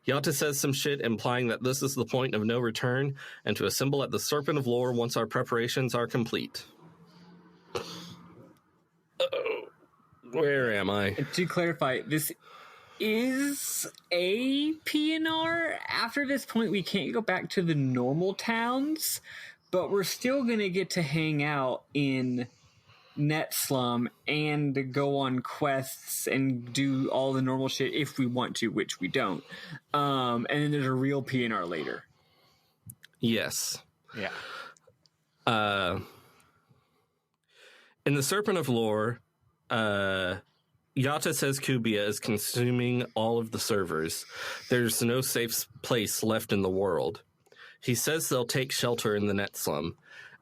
Yata says some shit implying that this is the point of no return and to assemble at the Serpent of Lore once our preparations are complete. Where am I? To clarify, this is a PNR. After this point, we can't go back to the normal towns, but we're still going to get to hang out in Net Slum and go on quests and do all the normal shit if we want to, which we don't. And then there's a real PNR later. Yes. Yeah. In the Serpent of Lore, Yata says Cubia is consuming all of the servers. There's no safe place left in the world. He says they'll take shelter in the Net Slum.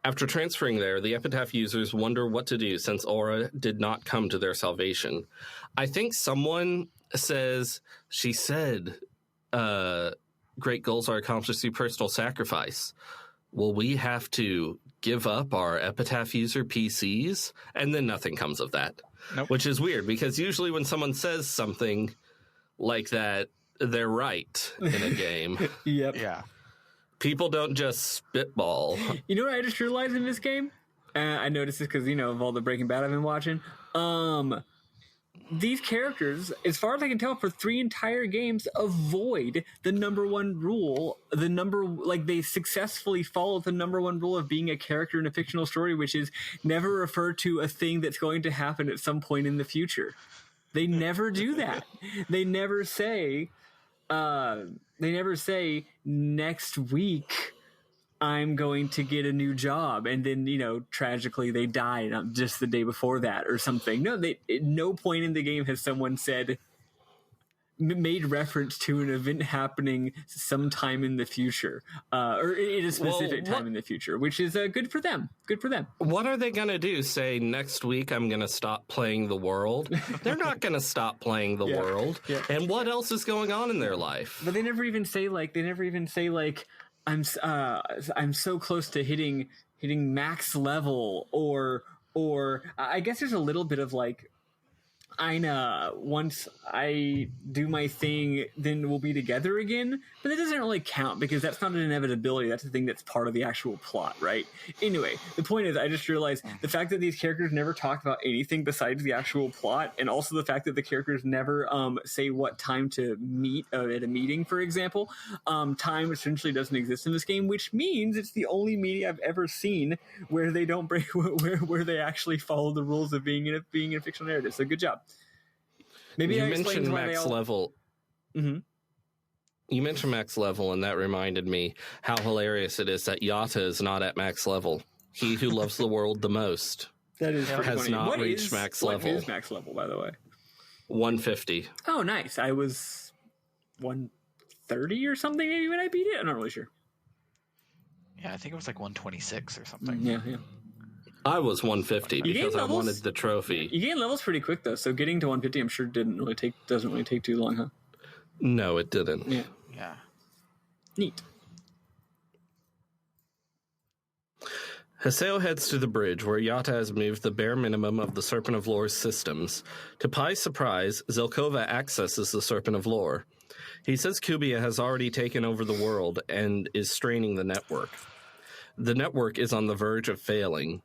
After transferring there, the Epitaph users wonder what to do since Aura did not come to their salvation. I think someone says, she said, great goals are accomplished through personal sacrifice. Will we have to give up our Epitaph user PCs? And then nothing comes of that. Nope. Which is weird, because usually when someone says something like that, they're right in a game. Yep. Yeah. People don't just spitball. You know what I just realized in this game? I noticed this because, of all the Breaking Bad I've been watching. these characters, as far as I can tell, for 3 entire games, avoid the number one rule. They successfully follow the number one rule of being a character in a fictional story, which is never refer to a thing that's going to happen at some point in the future. They never do that. They never say next week I'm going to get a new job, and then, tragically they die just the day before that or something. No, at no point in the game has someone made reference to an event happening sometime in the future, or in a specific time in the future, which is good for them. Good for them. What are they going to do? Say, next week I'm going to stop playing the world? They're not going to stop playing the world. Yeah. And what else is going on in their life? But they never even say, I'm so close to hitting max level, or I guess there's a little bit of once I do my thing, then we'll be together again. But that doesn't really count because that's not an inevitability. That's the thing that's part of the actual plot, right? Anyway, the point is, I just realized the fact that these characters never talk about anything besides the actual plot, and also the fact that the characters never say what time to meet at a meeting, for example. Time essentially doesn't exist in this game, which means it's the only meeting I've ever seen where they don't break, where they actually follow the rules of being in a fictional narrative. So good job. Maybe you mentioned max level. Mm-hmm. You mentioned max level, and that reminded me how hilarious it is that Yata is not at max level. He who loves the world the most has funny. Not reached max level. What is max level, by the way? 150. Oh, nice. I was 130 or something maybe when I beat it. I'm not really sure. Yeah, I think it was 126 or something. Yeah. I was 150 because I wanted the trophy. You gain levels pretty quick though, so getting to 150, I'm sure doesn't really take too long, huh? No, it didn't. Yeah. Neat. Haseo heads to the bridge where Yata has moved the bare minimum of the Serpent of Lore's systems. To Pai's surprise, Zelkova accesses the Serpent of Lore. He says Cubia has already taken over the world and is straining the network. The network is on the verge of failing.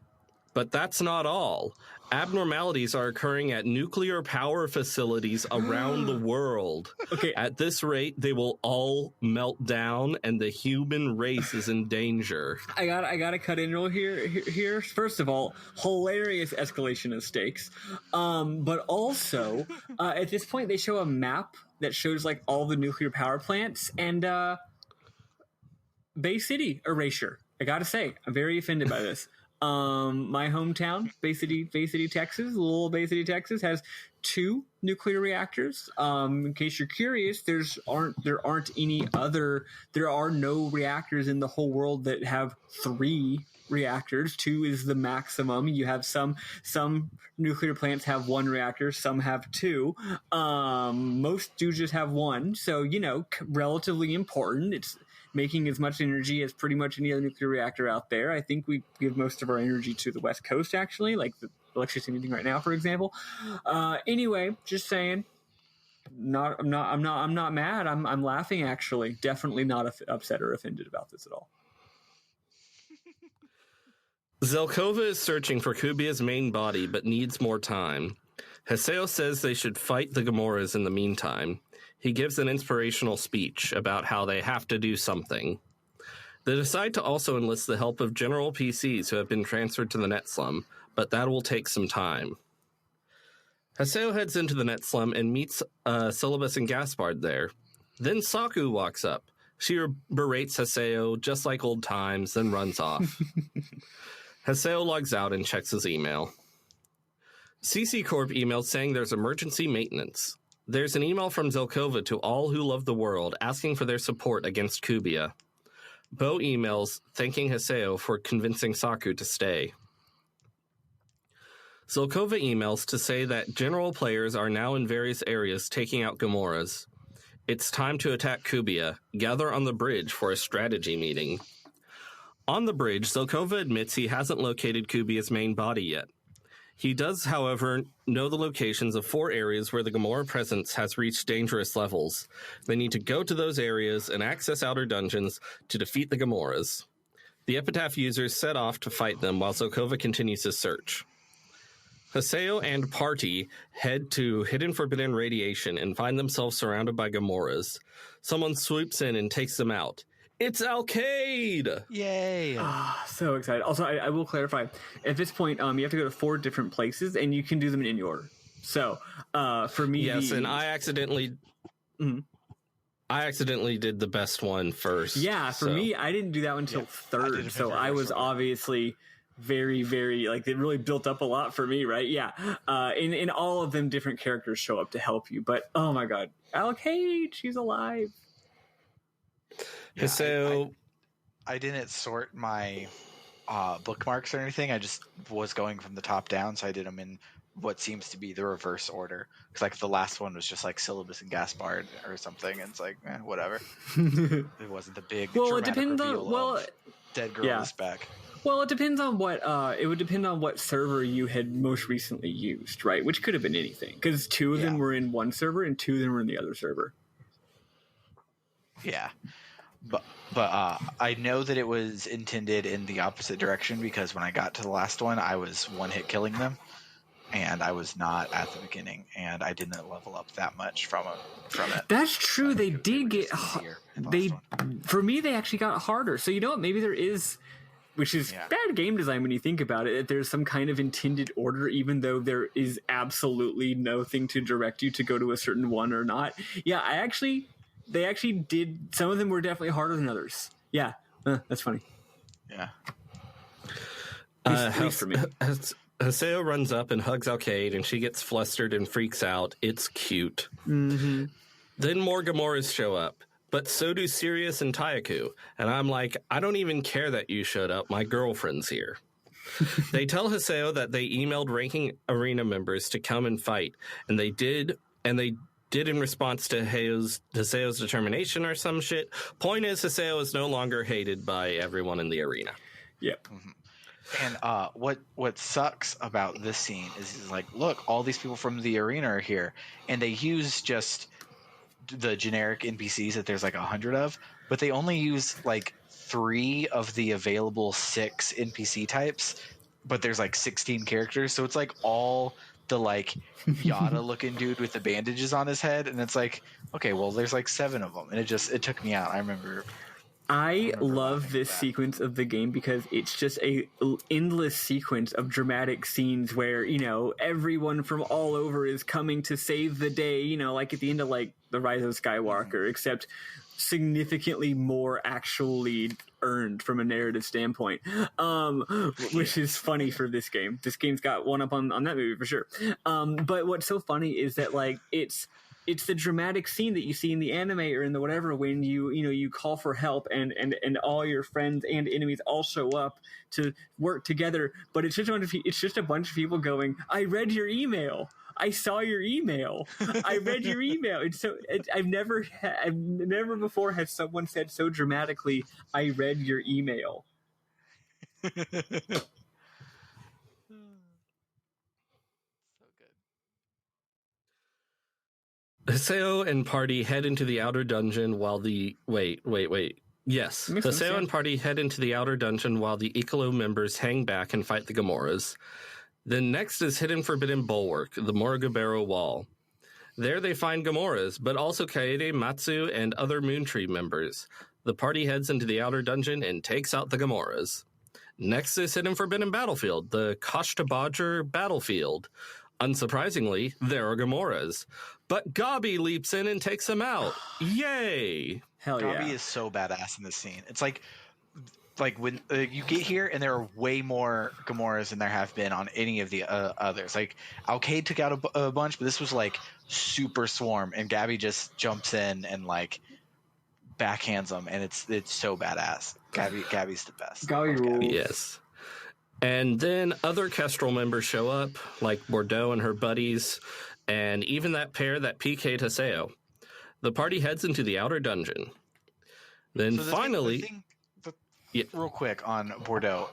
But that's not all. Abnormalities are occurring at nuclear power facilities around the world. Okay. At this rate, they will all melt down, and the human race is in danger. I gotta cut in real here. First of all, hilarious escalation of stakes. But also, at this point, they show a map that shows all the nuclear power plants and Bay City erasure. I gotta say, I'm very offended by this. My hometown, Bay City, Texas, little Bay City, Texas, has 2 nuclear reactors. In case you're curious, there are no reactors in the whole world that have 3 reactors. 2 is the maximum. You have some nuclear plants have 1 reactor, some have 2. Most do just have 1. So, relatively important. It's making as much energy as pretty much any other nuclear reactor out there. I think we give most of our energy to the West Coast, actually, like the electricity needing right now, for example. Anyway, just saying. I'm not mad. I'm laughing, actually. Definitely not upset or offended about this at all. Zelkova is searching for Cubia's main body, but needs more time. Haseo says they should fight the Gamoras in the meantime. He gives an inspirational speech about how they have to do something. They decide to also enlist the help of general PCs who have been transferred to the net slum, but that will take some time. Haseo heads into the net slum and meets Syllabus and Gaspard there. Then Saku walks up. She berates Haseo just like old times, then runs off. Haseo logs out and checks his email. CC Corp emailed saying there's emergency maintenance. There's an email from Zelkova to all who love the world asking for their support against Cubia. Bo emails thanking Haseo for convincing Saku to stay. Zelkova emails to say that general players are now in various areas taking out Gamoras. It's time to attack Cubia. Gather on the bridge for a strategy meeting. On the bridge, Zelkova admits he hasn't located Cubia's main body yet. He does, however, know the locations of 4 areas where the Gamora presence has reached dangerous levels. They need to go to those areas and access outer dungeons to defeat the Gamoras. The Epitaph users set off to fight them while Zelkova continues his search. Haseo and party head to Hidden Forbidden Radiation and find themselves surrounded by Gamoras. Someone swoops in and takes them out. It's Alcade! Yay! So excited. Also, I will clarify. At this point, you have to go to 4 different places, and you can do them in any order. So, for me... Yes, and I accidentally... Mm-hmm. I accidentally did the best one first. Yeah, for me, I didn't do that one until 3rd, so I was obviously very, very... Like, it really built up a lot for me, right? Yeah. In all of them, different characters show up to help you, but, oh my god. Alcade, she's alive. Yeah, so I didn't sort my bookmarks or anything. I just was going from the top down, so I did them in what seems to be the reverse order. Because like the last one was just like Syllabus and Gaspard or something, and it's like whatever. It wasn't the big. Well, it depends on dead girl is back. Well, it depends on what. It would depend on what server you had most recently used, right? Which could have been anything, because 2 of them were in one server and 2 of them were in the other server. Yeah. But I know that it was intended in the opposite direction, because when I got to the last one, I was one-hit killing them, and I was not at the beginning, and I didn't level up that much from it. That's true. They did get for me. They actually got harder. So you know what? Maybe there is, which is bad game design when you think about it. That there's some kind of intended order, even though there is absolutely nothing to direct you to go to a certain one or not. Yeah, They actually did. Some of them were definitely harder than others. Yeah, that's funny. Yeah. At least for me. Haseo runs up and hugs Alcade, and she gets flustered and freaks out. It's cute. Mm-hmm. Then more Gamoras show up, but so do Sirius and Taiaku. And I'm like, I don't even care that you showed up. My girlfriend's here. They tell Haseo that they emailed ranking arena members to come and fight, and they did in response to Haseo's determination or some shit. Point is, Haseo is no longer hated by everyone in the arena. Yep. Mm-hmm. And what sucks about this scene is like, look, all these people from the arena are here, and they use just the generic NPCs that there's like 100 of, but they only use like 3 of the available 6 NPC types, but there's like 16 characters, so it's like all the like Yada looking dude with the bandages on his head, and it's like, okay, well, there's like 7 of them, and it took me out. I remember love this sequence of the game because it's just a endless sequence of dramatic scenes where, you know, everyone from all over is coming to save the day, you know, like at the end of like the Rise of Skywalker, except significantly more actually earned from a narrative standpoint, which is funny for this game. This game's got one up on that movie for sure. But what's so funny is that like it's the dramatic scene that you see in the anime or in the whatever when you call for help and all your friends and enemies all show up to work together, but it's just a bunch of people going, I read your email. I saw your email. I read your email. And so I've never before had someone said so dramatically, I read your email. So good. Haseo and party head into the outer dungeon while the Yes. Haseo and party head into the outer dungeon while the Ikalo members hang back and fight the Gamoras. Then next is Hidden Forbidden Bulwark, the Morogabero Wall. There they find Gamoras, but also Kaede, Matsu, and other Moontree members. The party heads into the outer dungeon and takes out the Gamoras. Next is Hidden Forbidden Battlefield, the Kashtabadger Battlefield. Unsurprisingly, there are Gamoras. But Gabi leaps in and takes them out. Yay! Hell yeah. Gabi is so badass in this scene. It's like when you get here and there are way more Gamoras than there have been on any of the others. Like Alcade took out a bunch, but this was like super swarm, and Gabi just jumps in and like backhands them, and it's so badass. Gabi's the best. Gabi rules. Yes. And then other Kestrel members show up, like Bordeaux and her buddies, and even that pair that PK'd Haseo. The party heads into the outer dungeon. Then finally... Real quick on Bordeaux.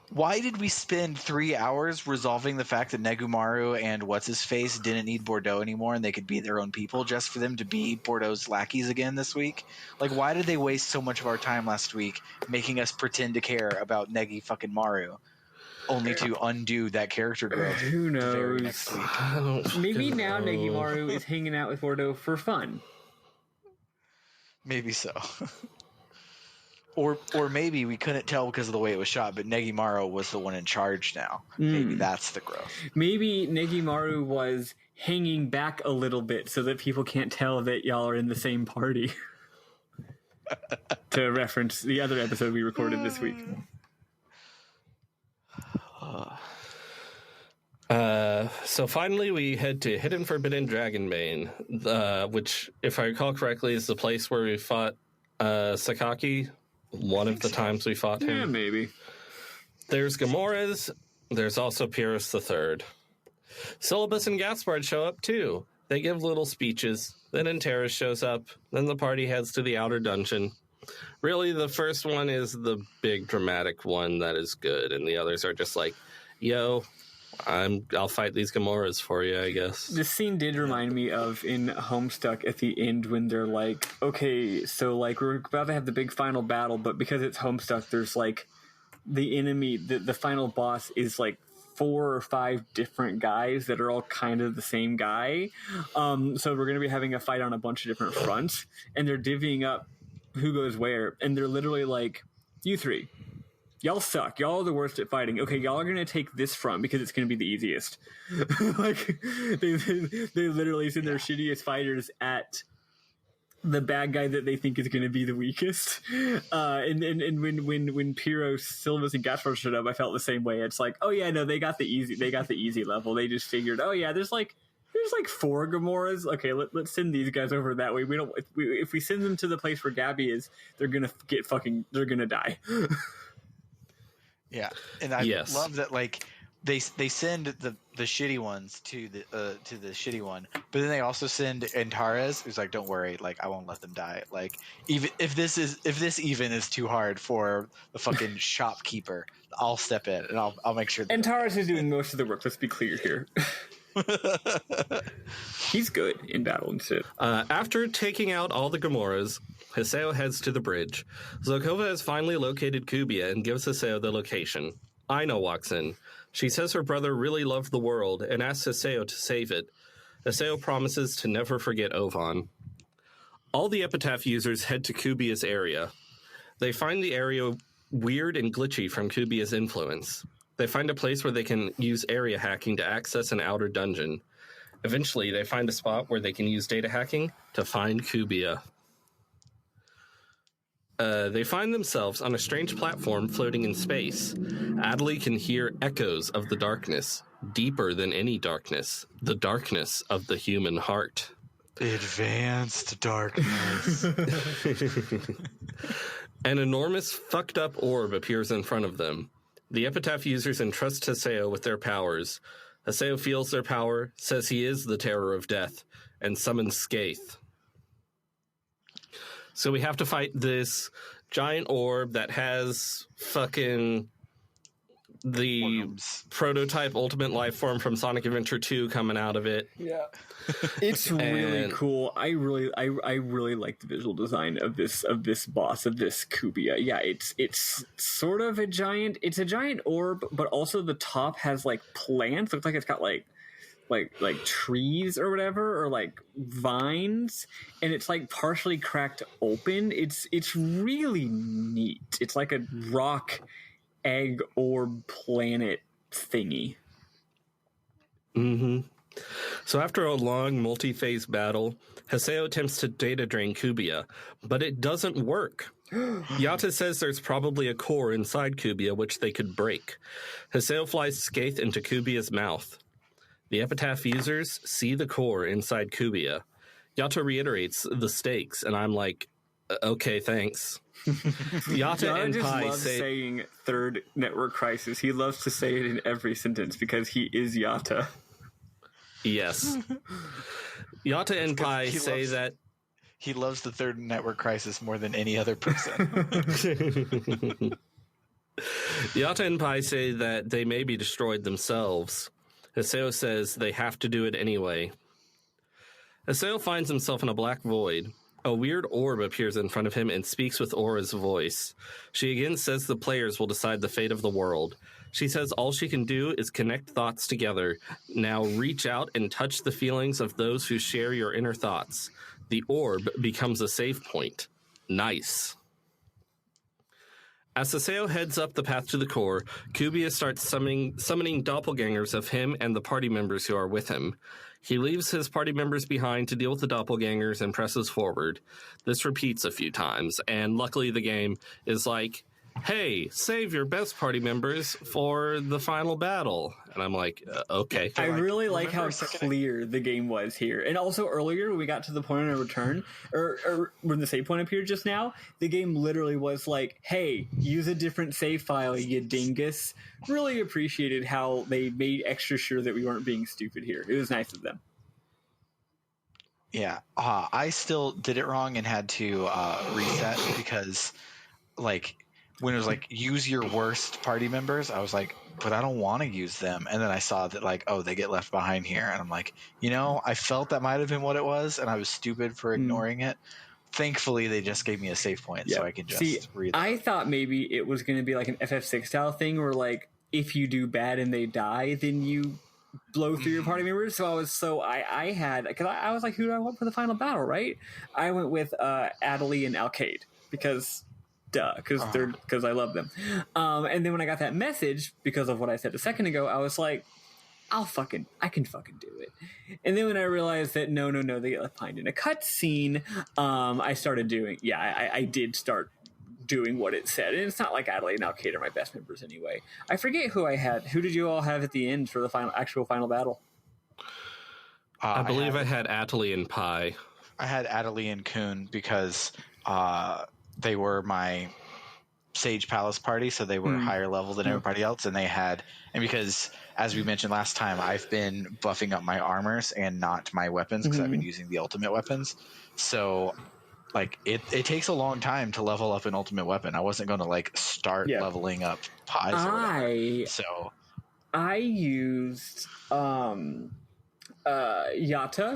Why did we spend 3 hours resolving the fact that Negumaru and What's-His-Face didn't need Bordeaux anymore and they could be their own people just for them to be Bordeaux's lackeys again this week? Like, why did they waste so much of our time last week making us pretend to care about Negi fucking Maru? only to undo that character growth. Who the very knows? next week. Maybe now Negimaru is hanging out with Ordo for fun. Maybe so. Or maybe we couldn't tell because of the way it was shot, but Negimaru was the one in charge now. Maybe that's the growth. Maybe Negimaru was hanging back a little bit so that people can't tell that y'all are in the same party. To reference the other episode we recorded this week. So finally we head to Hidden Forbidden Dragonbane, which, if I recall correctly, is the place where we fought Sakaki. One of the times we fought him. Yeah, maybe. There's Gamoras. There's also Pyrrhus III. Syllabus and Gaspard show up too. They give little speeches. Then Antares shows up. Then the party heads to the outer dungeon. Really, the first one is the big dramatic one that is good, and the others are just like, yo, I'll fight these Gamoras for you, I guess. This scene did remind me of in Homestuck at the end when they're like, okay, so like we're about to have the big final battle, but because it's Homestuck, there's like the enemy, the final boss is like 4 or 5 different guys that are all kind of the same guy. So we're going to be having a fight on a bunch of different fronts, and they're divvying up who goes where, and they're literally like, you three, y'all suck. Y'all are the worst at fighting. Okay, y'all are going to take this front because it's going to be the easiest. Like, they literally send their shittiest fighters at the bad guy that they think is going to be the weakest. And when Pyrrhus, Sylvus, and Gaspard showed up, I felt the same way. It's like, oh yeah, no, they got the easy level. They just figured, oh yeah, there's like 4 Gamoras. Okay, let's send these guys over that way. If we send them to the place where Gabby is, they're gonna die. Yeah, and I love that. Like they send the shitty ones to the shitty one, but then they also send Antares, who's like, don't worry, like I won't let them die. Like even if this is too hard for the fucking shopkeeper, I'll step in and I'll make sure. Antares is doing most of the work. Let's be clear here. He's good in battle and shit. After taking out all the Gamoras, Hiseo heads to the bridge. Zokova has finally located Cubia and gives Hiseo the location. Aino walks in. She says her brother really loved the world and asks Hiseo to save it. Hiseo promises to never forget Ovan. All the Epitaph users head to Cubia's area. They find the area weird and glitchy from Cubia's influence. They find a place where they can use area hacking to access an outer dungeon. Eventually, they find a spot where they can use data hacking to find Cubia. They find themselves on a strange platform floating in space. Adley can hear echoes of the darkness, deeper than any darkness, the darkness of the human heart. Advanced darkness. An enormous, fucked up orb appears in front of them. The Epitaph users entrust Hiseo with their powers. Hiseo feels their power, says he is the terror of death, and summons Skaith. So we have to fight this giant orb that has fucking the Worms. prototype ultimate life form from Sonic Adventure 2 coming out of it. Yeah. It's really cool. I really like the visual design of this boss, of this Cubia. Yeah, it's sort of a giant orb, but also the top has like plants. Looks like it's got like trees or whatever, or like vines, and it's like partially cracked open. It's really neat. It's like a rock egg orb planet thingy. Mm-hmm. So after a long multi-phase battle, Hiseo attempts to data drain Cubia, but it doesn't work. Yata says there's probably a core inside Cubia which they could break. Hiseo flies Skaith into Cubia's mouth. The Epitaph users see the core inside Cubia. Yata reiterates the stakes, and I'm like, okay, thanks. Yata and just Pai loves saying third network crisis. He loves to say it in every sentence because he is Yata. Yes. Yata and Pai say that he loves the third network crisis more than any other person. Yata and Pai say that they may be destroyed themselves. Hiseo says they have to do it anyway. Hiseo finds himself in a black void. A weird orb appears in front of him and speaks with Aura's voice. She again says the players will decide the fate of the world. She says all she can do is connect thoughts together. Now reach out and touch the feelings of those who share your inner thoughts. The orb becomes a save point. Nice. As Saseo heads up the path to the core, Cubia starts summoning doppelgangers of him and the party members who are with him. He leaves his party members behind to deal with the doppelgangers and presses forward. This repeats a few times, and luckily the game is like, hey, save your best party members for the final battle. And I'm like, okay. I really like how clear the game was here. And also earlier, when we got to the point of return, or when the save point appeared just now, the game literally was like, hey, use a different save file, you dingus. Really appreciated how they made extra sure that we weren't being stupid here. It was nice of them. Yeah. I still did it wrong and had to reset because, like, when it was like, use your worst party members, I was like, but I don't want to use them. And then I saw that, like, oh, they get left behind here. And I'm like, I felt that might have been what it was, and I was stupid for ignoring it. Thankfully, they just gave me a save point, so I can just read it. I thought maybe it was going to be like an FF6 style thing where, like, if you do bad and they die, then you blow through your party members. So I had, because I was like, who do I want for the final battle, right? I went with Adelie and Alcade because I love them. And then when I got that message, because of what I said a second ago, I was like, I can fucking do it. And then when I realized that no, they get left behind in a cutscene, I started doing, I did start doing what it said. And it's not like Adelaide and Alcade are my best members anyway. I forget who I had. Who did you all have at the end for the actual final battle? I believe I had Atali and Pi. I had Adelie and Kuhn because they were my Sage Palace party, so they were higher level than everybody else, and because, as we mentioned last time, I've been buffing up my armors and not my weapons because I've been using the ultimate weapons. So, like, it takes a long time to level up an ultimate weapon. I wasn't going to, like, start leveling up pies or whatever. So I used Yata,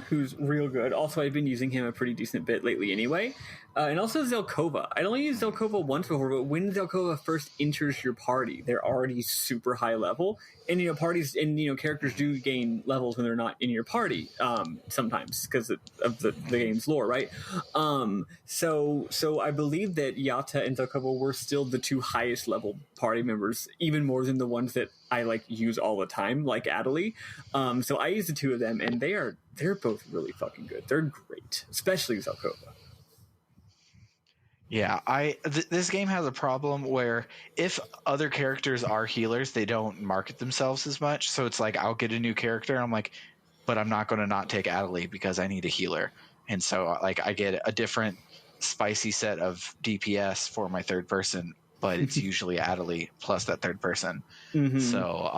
who's real good. Also, I've been using him a pretty decent bit lately anyway. And also Zelkova. I'd only used Zelkova once before, but when Zelkova first enters your party, they're already super high level. And, parties and, characters do gain levels when they're not in your party, sometimes, because of the game's lore, right? So I believe that Yata and Zelkova were still the two highest level party members, even more than the ones that I, like, use all the time, like Adelie. So I used the two of them, and they're both really fucking good. They're great, especially Zelkova. Yeah, this game has a problem where if other characters are healers, they don't market themselves as much. So it's like, I'll get a new character, and I'm like, but I'm not going to not take Adelie because I need a healer. And so, like, I get a different spicy set of DPS for my third person, but it's usually Adelie plus that third person. So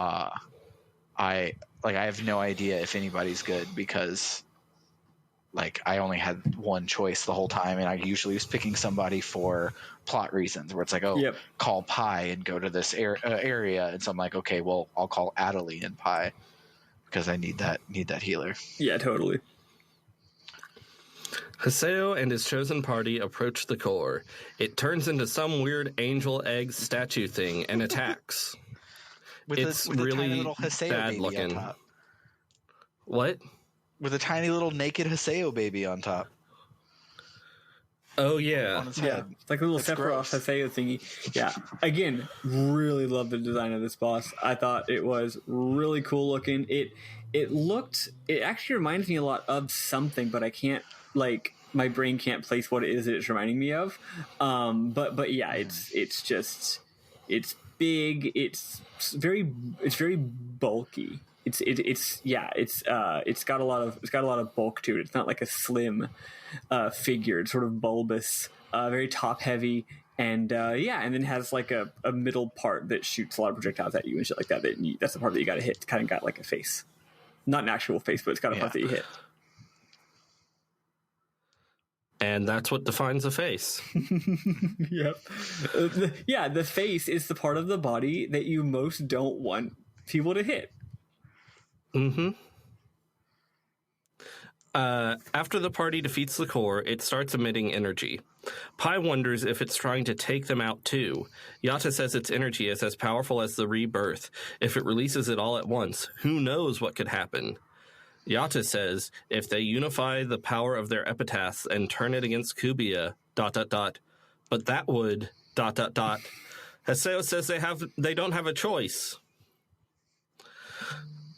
I have no idea if anybody's good because, like, I only had one choice the whole time, and I usually was picking somebody for plot reasons where it's like, call Pi and go to this area. And so I'm like, okay, well, I'll call Adelie and Pi because I need that healer. Yeah, totally. Haseo and his chosen party approach the core. It turns into some weird angel egg statue thing and attacks. It's really bad looking. What? With a tiny little naked Haseo baby on top. Oh, yeah. Yeah, it's like a little Sephiroth Haseo thingy. Yeah. Again, really love the design of this boss. I thought it was really cool looking. It actually reminds me a lot of something, but I can't, like, my brain can't place what it is that it's reminding me of. But yeah, it's big. It's very bulky. It's got a lot of bulk to it. It's not like a slim figure. It's sort of bulbous, very top heavy, and then has like a middle part that shoots a lot of projectiles at you and shit like that. That's the part that you got to hit. It's kind of got like a face, not an actual face, but it's got a part that you hit. And that's what defines a face. Yep. The face is the part of the body that you most don't want people to hit. After the party defeats the core, it starts emitting energy. Pi wonders if it's trying to take them out too. Yata says its energy is as powerful as the rebirth. If it releases it all at once, who knows what could happen? Yata says if they unify the power of their epitaphs and turn it against Cubia, ... But that would ... Haseo says they don't have a choice.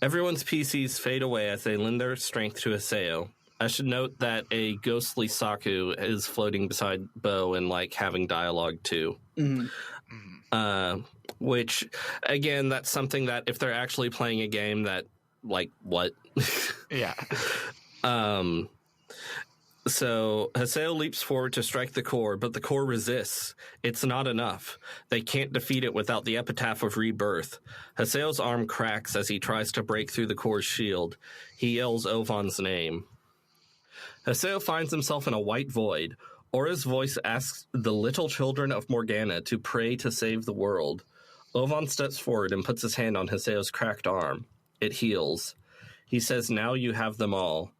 Everyone's PCs fade away as they lend their strength to Haseo. I should note that a ghostly Saku is floating beside Bo and like having dialogue too. Mm-hmm. Which, again, that's something that if they're actually playing a game that, like, what? Yeah. So Haseo leaps forward to strike the core, but the core resists. It's not enough. They can't defeat it without the epitaph of rebirth. Haseo's arm cracks as he tries to break through the core's shield. He yells Ovan's name. Haseo finds himself in a white void. Aura's voice asks the little children of Morgana to pray to save the world. Ovan steps forward and puts his hand on Haseo's cracked arm. It heals. He says, now you have them all.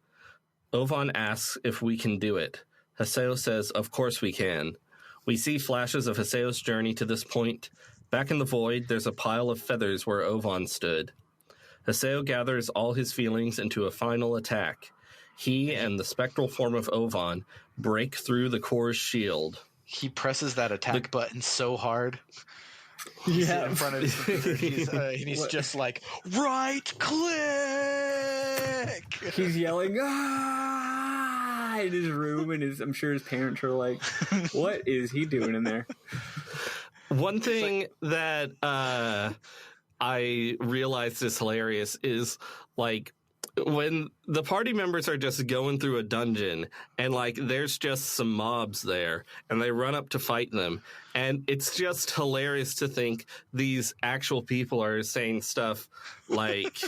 Ovan asks if we can do it. Haseo says, of course we can. We see flashes of Haseo's journey to this point. Back in the void, there's a pile of feathers where Ovan stood. Haseo gathers all his feelings into a final attack. He and the spectral form of Ovan break through the core's shield. He presses that attack button so hard. Yeah. In front of his computer. He's just like, right click! He's yelling, ah, in his room, and I'm sure his parents are like, what is he doing in there? One thing that I realized is hilarious is, like, when the party members are just going through a dungeon and, like, there's just some mobs there and they run up to fight them. And it's just hilarious to think these actual people are saying stuff like,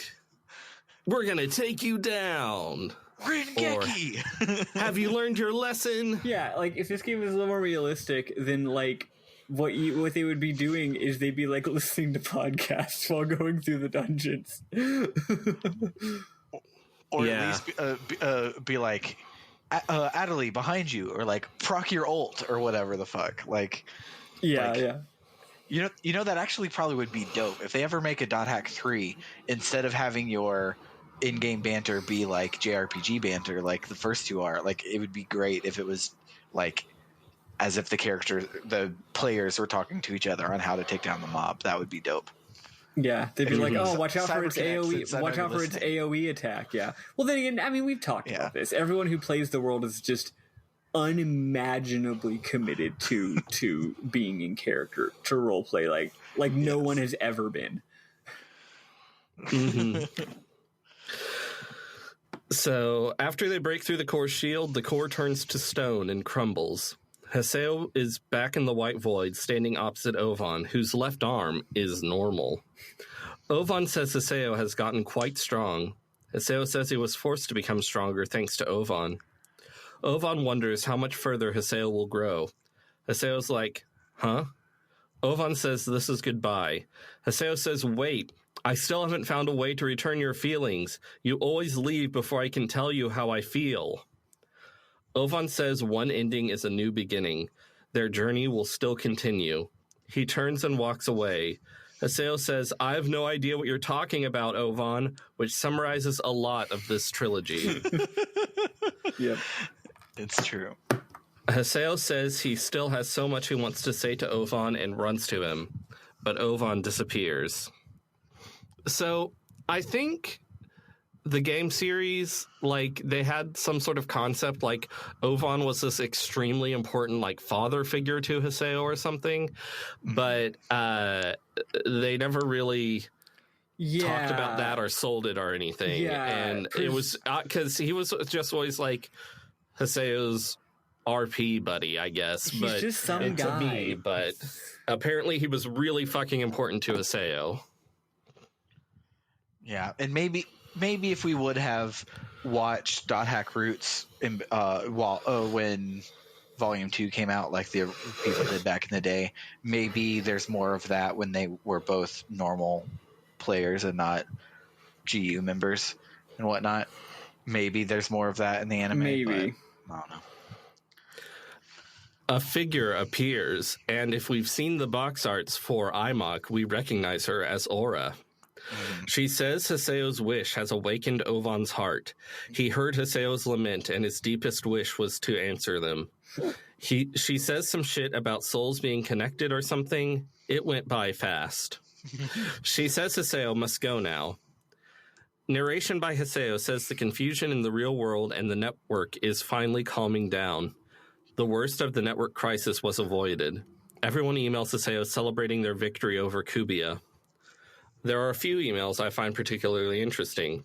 we're going to take you down. Rengeki! Or, have you learned your lesson? Yeah, like, if this game was a little more realistic, then, like, what they would be doing is they'd be, like, listening to podcasts while going through the dungeons. Or at least be like, Adelie, behind you, or like, proc your ult, or whatever the fuck. Like, yeah. You know that actually probably would be dope if they ever make a .hack 3 instead of having your in-game banter be like JRPG banter, like the first two are. Like, it would be great if it was like as if the players were talking to each other on how to take down the mob. That would be dope. Yeah, they'd be like, "Oh, watch out for its CyberConnect, AOE! Watch out for its AOE attack!" Yeah. Well, then again, I mean, we've talked about this. Everyone who plays the world is just unimaginably committed to being in character, to roleplay like no one has ever been. Mm-hmm. So after they break through the core shield, the core turns to stone and crumbles. Haseo is back in the white void, standing opposite Ovan, whose left arm is normal. Ovan says Haseo has gotten quite strong. Haseo says he was forced to become stronger thanks to Ovan. Ovan wonders how much further Haseo will grow. Haseo's like, huh? Ovan says this is goodbye. Haseo says, wait, I still haven't found a way to return your feelings. You always leave before I can tell you how I feel. Ovan says one ending is a new beginning. Their journey will still continue. He turns and walks away. Haseo says, I have no idea what you're talking about, Ovan, which summarizes a lot of this trilogy. Yep. It's true. Haseo says he still has so much he wants to say to Ovan and runs to him, but Ovan disappears. So, I think the game series, like, they had some sort of concept, like, Ovan was this extremely important, like, father figure to Haseo or something, but they never really talked about that or sold it or anything. Yeah, and it was, because he was just always, like, Haseo's RP buddy, I guess. He's but just some guy. To me, but apparently he was really fucking important to Haseo. Yeah, and maybe if we would have watched .hack Roots when Volume 2 came out, like the people did back in the day, maybe there's more of that when they were both normal players and not GU members and whatnot. maybe there's more of that in the anime. Maybe. But I don't know. A figure appears, and if we've seen the box arts for IMOC, we recognize her as Aura. She says Haseo's wish has awakened Ovan's heart. He heard Haseo's lament, and his deepest wish was to answer them. She says some shit about souls being connected or something. It went by fast. She says Haseo must go now. Narration by Haseo says the confusion in the real world and the network is finally calming down. The worst of the network crisis was avoided. Everyone emails Haseo celebrating their victory over Cubia. There are a few emails I find particularly interesting.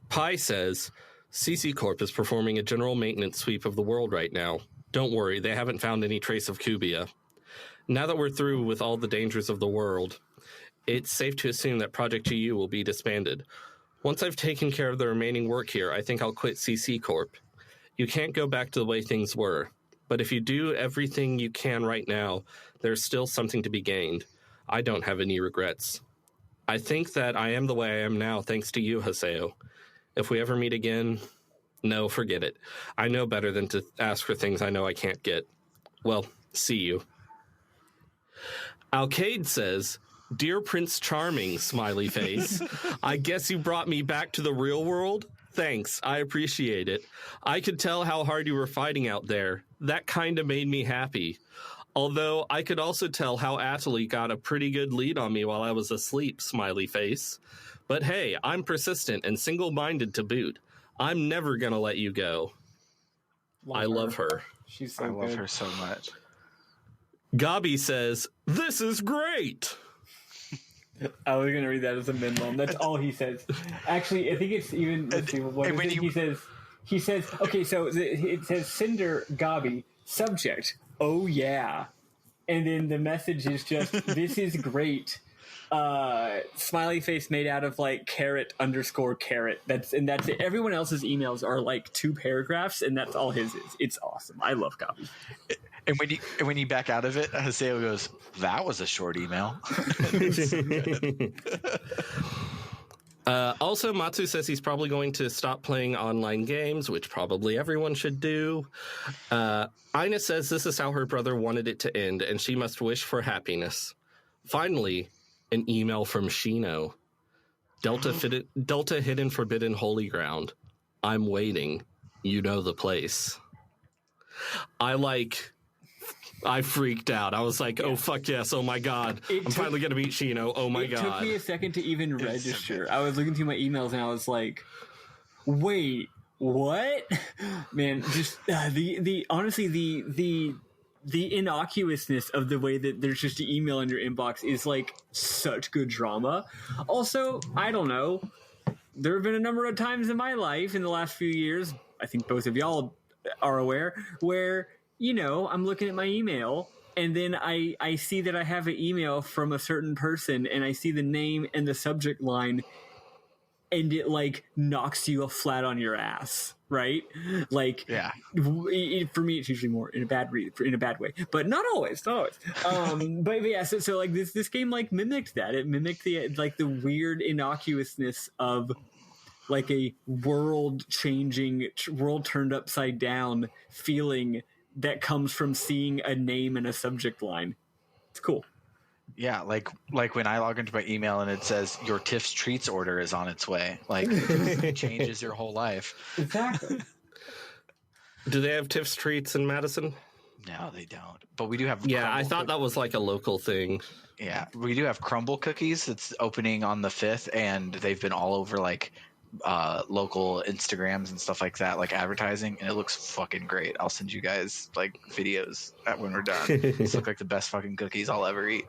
Pi says, CC Corp is performing a general maintenance sweep of the world right now. Don't worry, they haven't found any trace of Cubia. Now that we're through with all the dangers of the world, it's safe to assume that Project GU will be disbanded. Once I've taken care of the remaining work here, I think I'll quit CC Corp. You can't go back to the way things were, but if you do everything you can right now, there's still something to be gained. I don't have any regrets. I think that I am the way I am now thanks to you, Haseo. If we ever meet again, no, forget it. I know better than to ask for things I know I can't get. Well, see you. Alcade says, Dear Prince Charming, smiley face. I guess you brought me back to the real world? Thanks, I appreciate it. I could tell how hard you were fighting out there. That kind of made me happy. Although I could also tell how Atali got a pretty good lead on me while I was asleep, smiley face. But hey, I'm persistent and single-minded to boot. I'm never gonna let you go. I love her. She's so I good. love her so much. Gabi says, This is great! I was going to read that as a minimum. That's all he says. Actually, I think it's even... Let's see, what is it? He says, okay, so it says Cinder Gabi, subject, oh yeah. And then the message is just, this is great. Smiley face made out of like carrot _ carrot. That's it. Everyone else's emails are like 2 paragraphs, and that's all his is. It's awesome. I love Gabi. And when you back out of it, Haseo goes, "That was a short email." Also, Matsu says he's probably going to stop playing online games, which probably everyone should do. Aina says this is how her brother wanted it to end, and she must wish for happiness. Finally, an email from Shino. Delta Hidden Forbidden Holy Ground. I'm waiting. You know the place. I freaked out. I was like, oh, fuck yes. Oh, my God. I'm finally going to meet Shino. Oh, my God. It took me a second to even register. I was looking through my emails, and I was like, wait, what? Man, just honestly, the innocuousness of the way that there's just an email in your inbox is, like, such good drama. Also, I don't know. There have been a number of times in my life in the last few years, I think both of y'all are aware, where... You know, I'm looking at my email, and then I see that I have an email from a certain person, and I see the name and the subject line, and it, like, knocks you flat on your ass, right? Like, yeah. For me, it's usually more in a bad way, but not always. But yeah, so like this game like mimicked that. It mimicked the weird innocuousness of like a world turned upside down feeling that comes from seeing a name and a subject line. It's cool. Yeah, like when I log into my email and it says your Tiff's Treats order is on its way. Like, it changes your whole life. Exactly. Do they have Tiff's Treats in Madison? No, they don't. But we do have. Yeah, I thought that was like a local thing. Yeah, we do have Crumble Cookies. It's opening on the 5th, and they've been all over like local Instagrams and stuff like that, like advertising, and it looks fucking great. I'll send you guys like videos when we're done. These look like the best fucking cookies I'll ever eat.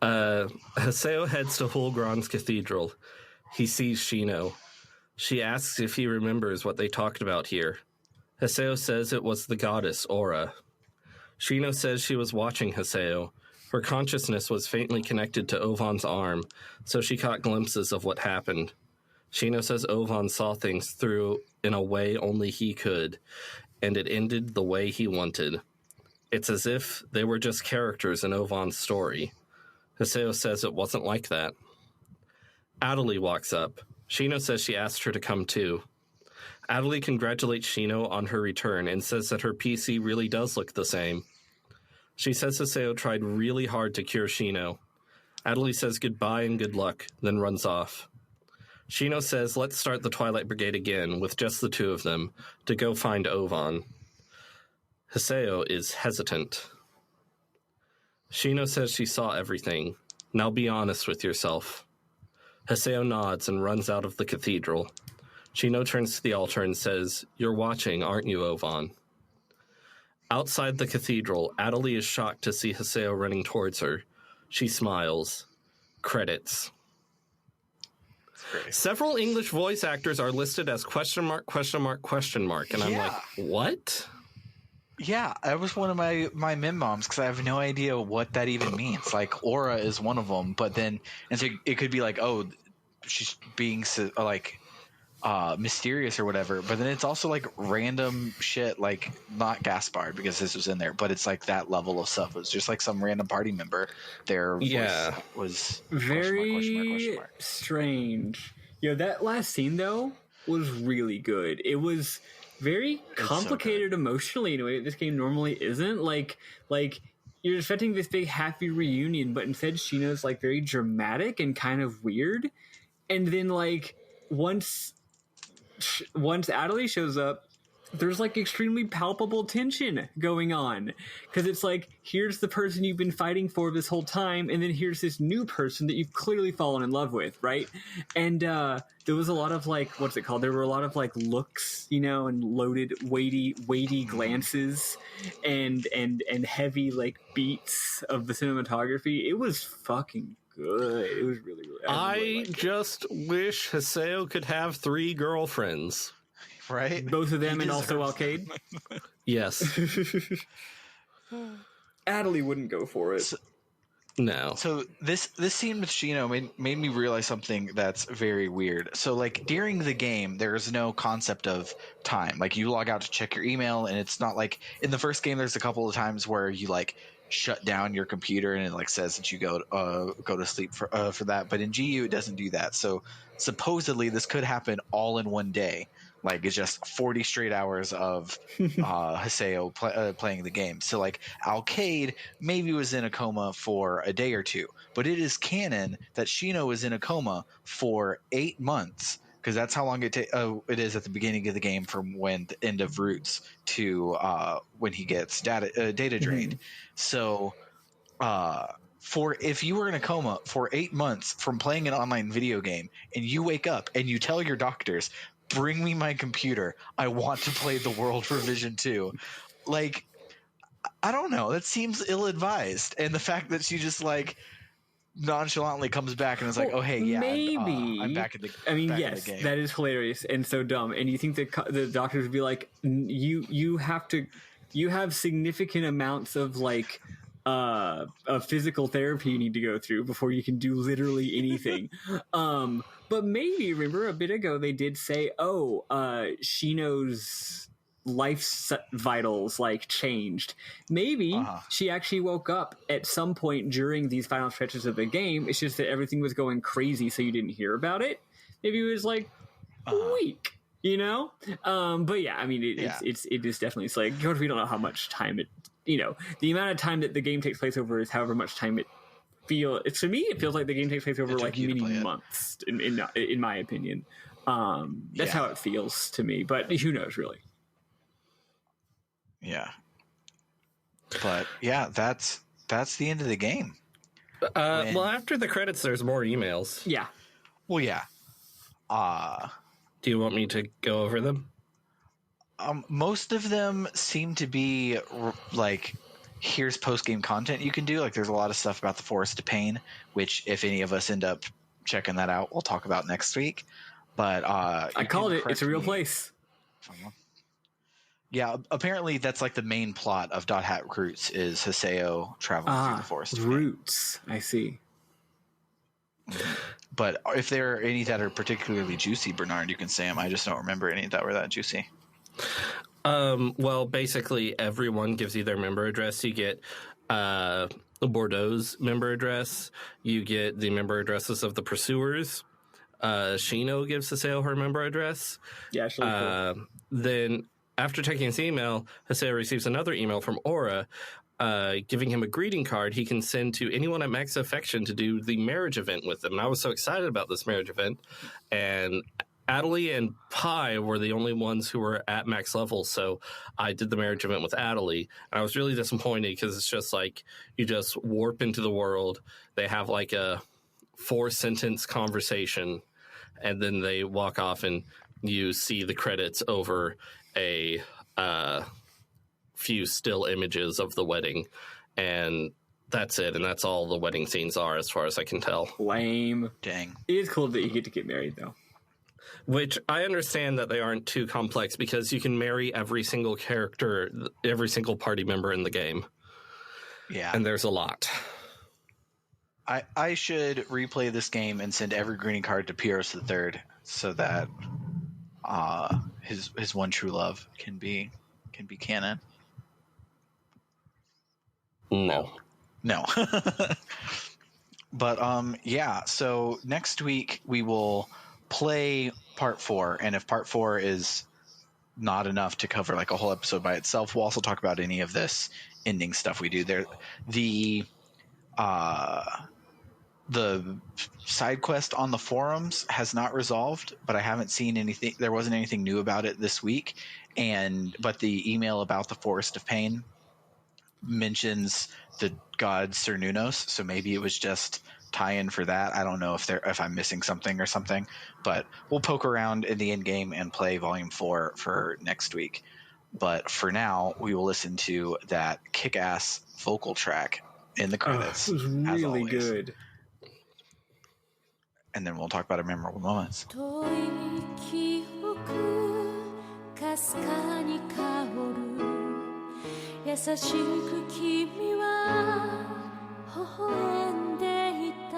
Haseo heads to Hulgron's cathedral. He sees Shino. She asks if he remembers what they talked about here. Haseo says it was the goddess Aura. Shino says she was watching Haseo. Her consciousness was faintly connected to Ovan's arm, so she caught glimpses of what happened. Shino says Ovan saw things through in a way only he could, and it ended the way he wanted. It's as if they were just characters in Ovan's story. Haseo says it wasn't like that. Adali walks up. Shino says she asked her to come too. Adelie congratulates Shino on her return and says that her PC really does look the same. She says Haseo tried really hard to cure Shino. Adelie says goodbye and good luck, then runs off. Shino says let's start the Twilight Brigade again with just the two of them to go find Ovan. Haseo is hesitant. Shino says she saw everything. Now be honest with yourself. Haseo nods and runs out of the cathedral. Shino turns to the altar and says, "You're watching, aren't you, Ovan?" Outside the cathedral, Adelie is shocked to see Haseo running towards her. She smiles. Credits. Several English voice actors are listed as question mark, and I'm like, what? Yeah, that was one of my mem-moms because I have no idea what that even means. Like, Aura is one of them, but then and so it could be like, oh, she's being like mysterious or whatever. But then it's also like random shit, like not Gaspard because this was in there, but it's like that level of stuff. It was just like some random party member. Their voice was very strange. That last scene though was really good. It was very complicated emotionally in a way that this game normally isn't. Like you're expecting this big happy reunion, but instead Shino's like very dramatic and kind of weird. And then like once Adelie shows up, there's like extremely palpable tension going on because it's like, here's the person you've been fighting for this whole time, and then here's this new person that you've clearly fallen in love with, right? And there was a lot of like, what's it called? There were a lot of like looks, and loaded, weighty glances, and heavy like beats of the cinematography. It was fucking good. It was really, really. I just wish Haseo could have 3 girlfriends. Right? Both of them and also Arcade? Yes. Adelie wouldn't go for it. No. So this scene with Shino made me realize something that's very weird. So like during the game, there's no concept of time. Like you log out to check your email, and it's not like in the first game. There's a couple of times where you like shut down your computer and it like says that you go to sleep for that. But in GU, it doesn't do that. So supposedly this could happen all in one day. Like it's just 40 straight hours of Haseo playing the game. So like Alcade maybe was in a coma for a day or two, but it is canon that Shino was in a coma for 8 months because that's how long it is at the beginning of the game from when the end of Roots to when he gets data drained. So if you were in a coma for 8 months from playing an online video game and you wake up and you tell your doctors, bring me my computer, I want to play The World Revision 2. Like, I don't know. That seems ill-advised. And the fact that she just, like, nonchalantly comes back and is like, oh, hey, yeah, maybe. I'm back in the yes, the game. That is hilarious and so dumb. And you think the doctors would be like, you have significant amounts of, like, of physical therapy you need to go through before you can do literally anything. But maybe, remember a bit ago they did say, Shino's life vitals like changed. Maybe she actually woke up at some point during these final stretches of the game. It's just that everything was going crazy, so you didn't hear about it. Maybe it was like a week. But yeah, I mean, it is definitely, it's like, we don't know how much time it, the amount of time that the game takes place over is however much time it to me, it feels like the game takes place over like many months, in my opinion. That's how it feels to me, but who knows, really? Yeah. But yeah, that's the end of the game. Well, after the credits, there's more emails. Yeah. Well, yeah. Do you want me to go over them? Most of them seem to be like, here's post-game content you can do. Like there's a lot of stuff about the Forest of Pain, which if any of us end up checking that out, we'll talk about next week. But I called it. It's a real place. Yeah, apparently that's like the main plot of Dot Hat Roots is Haseo traveling through the Forest of Pain. Roots. I see. But if there are any that are particularly juicy, Bernard, you can say them. I just don't remember any that were that juicy. Well, basically everyone gives you their member address. You get Bordeaux's member address. You get the member addresses of the Pursuers. Shino gives Haseo her member address. Yeah, actually, cool. Then, after checking his email, Haseo receives another email from Aura giving him a greeting card he can send to anyone at Max Affection to do the marriage event with them. And I was so excited about this marriage event. And Adelie and Pi were the only ones who were at max level, so I did the marriage event with Adelie. And I was really disappointed because it's just like you just warp into the world. They have like a 4-sentence conversation, and then they walk off and you see the credits over a few still images of the wedding, and that's it. And that's all the wedding scenes are as far as I can tell. Lame. Dang. It is cool that you get to get married, though. Which I understand that they aren't too complex because you can marry every single character, every single party member in the game. Yeah. And there's a lot. I should replay this game and send every greeting card to Pieros III so that his one true love can be canon. No. But yeah, so next week we will play part 4, and if part 4 is not enough to cover like a whole episode by itself, we'll also talk about any of this ending stuff we do there. The side quest on the forums has not resolved, but I haven't seen anything. There wasn't anything new about it this week, but the email about the Forest of Pain mentions the god Cernunnos, so maybe it was just tie-in for that. I don't know if I'm missing something or something, but we'll poke around in the end game and play Volume 4 for next week. But for now, we will listen to that kick-ass vocal track in the credits. It was really good. And then we'll talk about our memorable moments. かすかに香る優しく君は微笑んでいた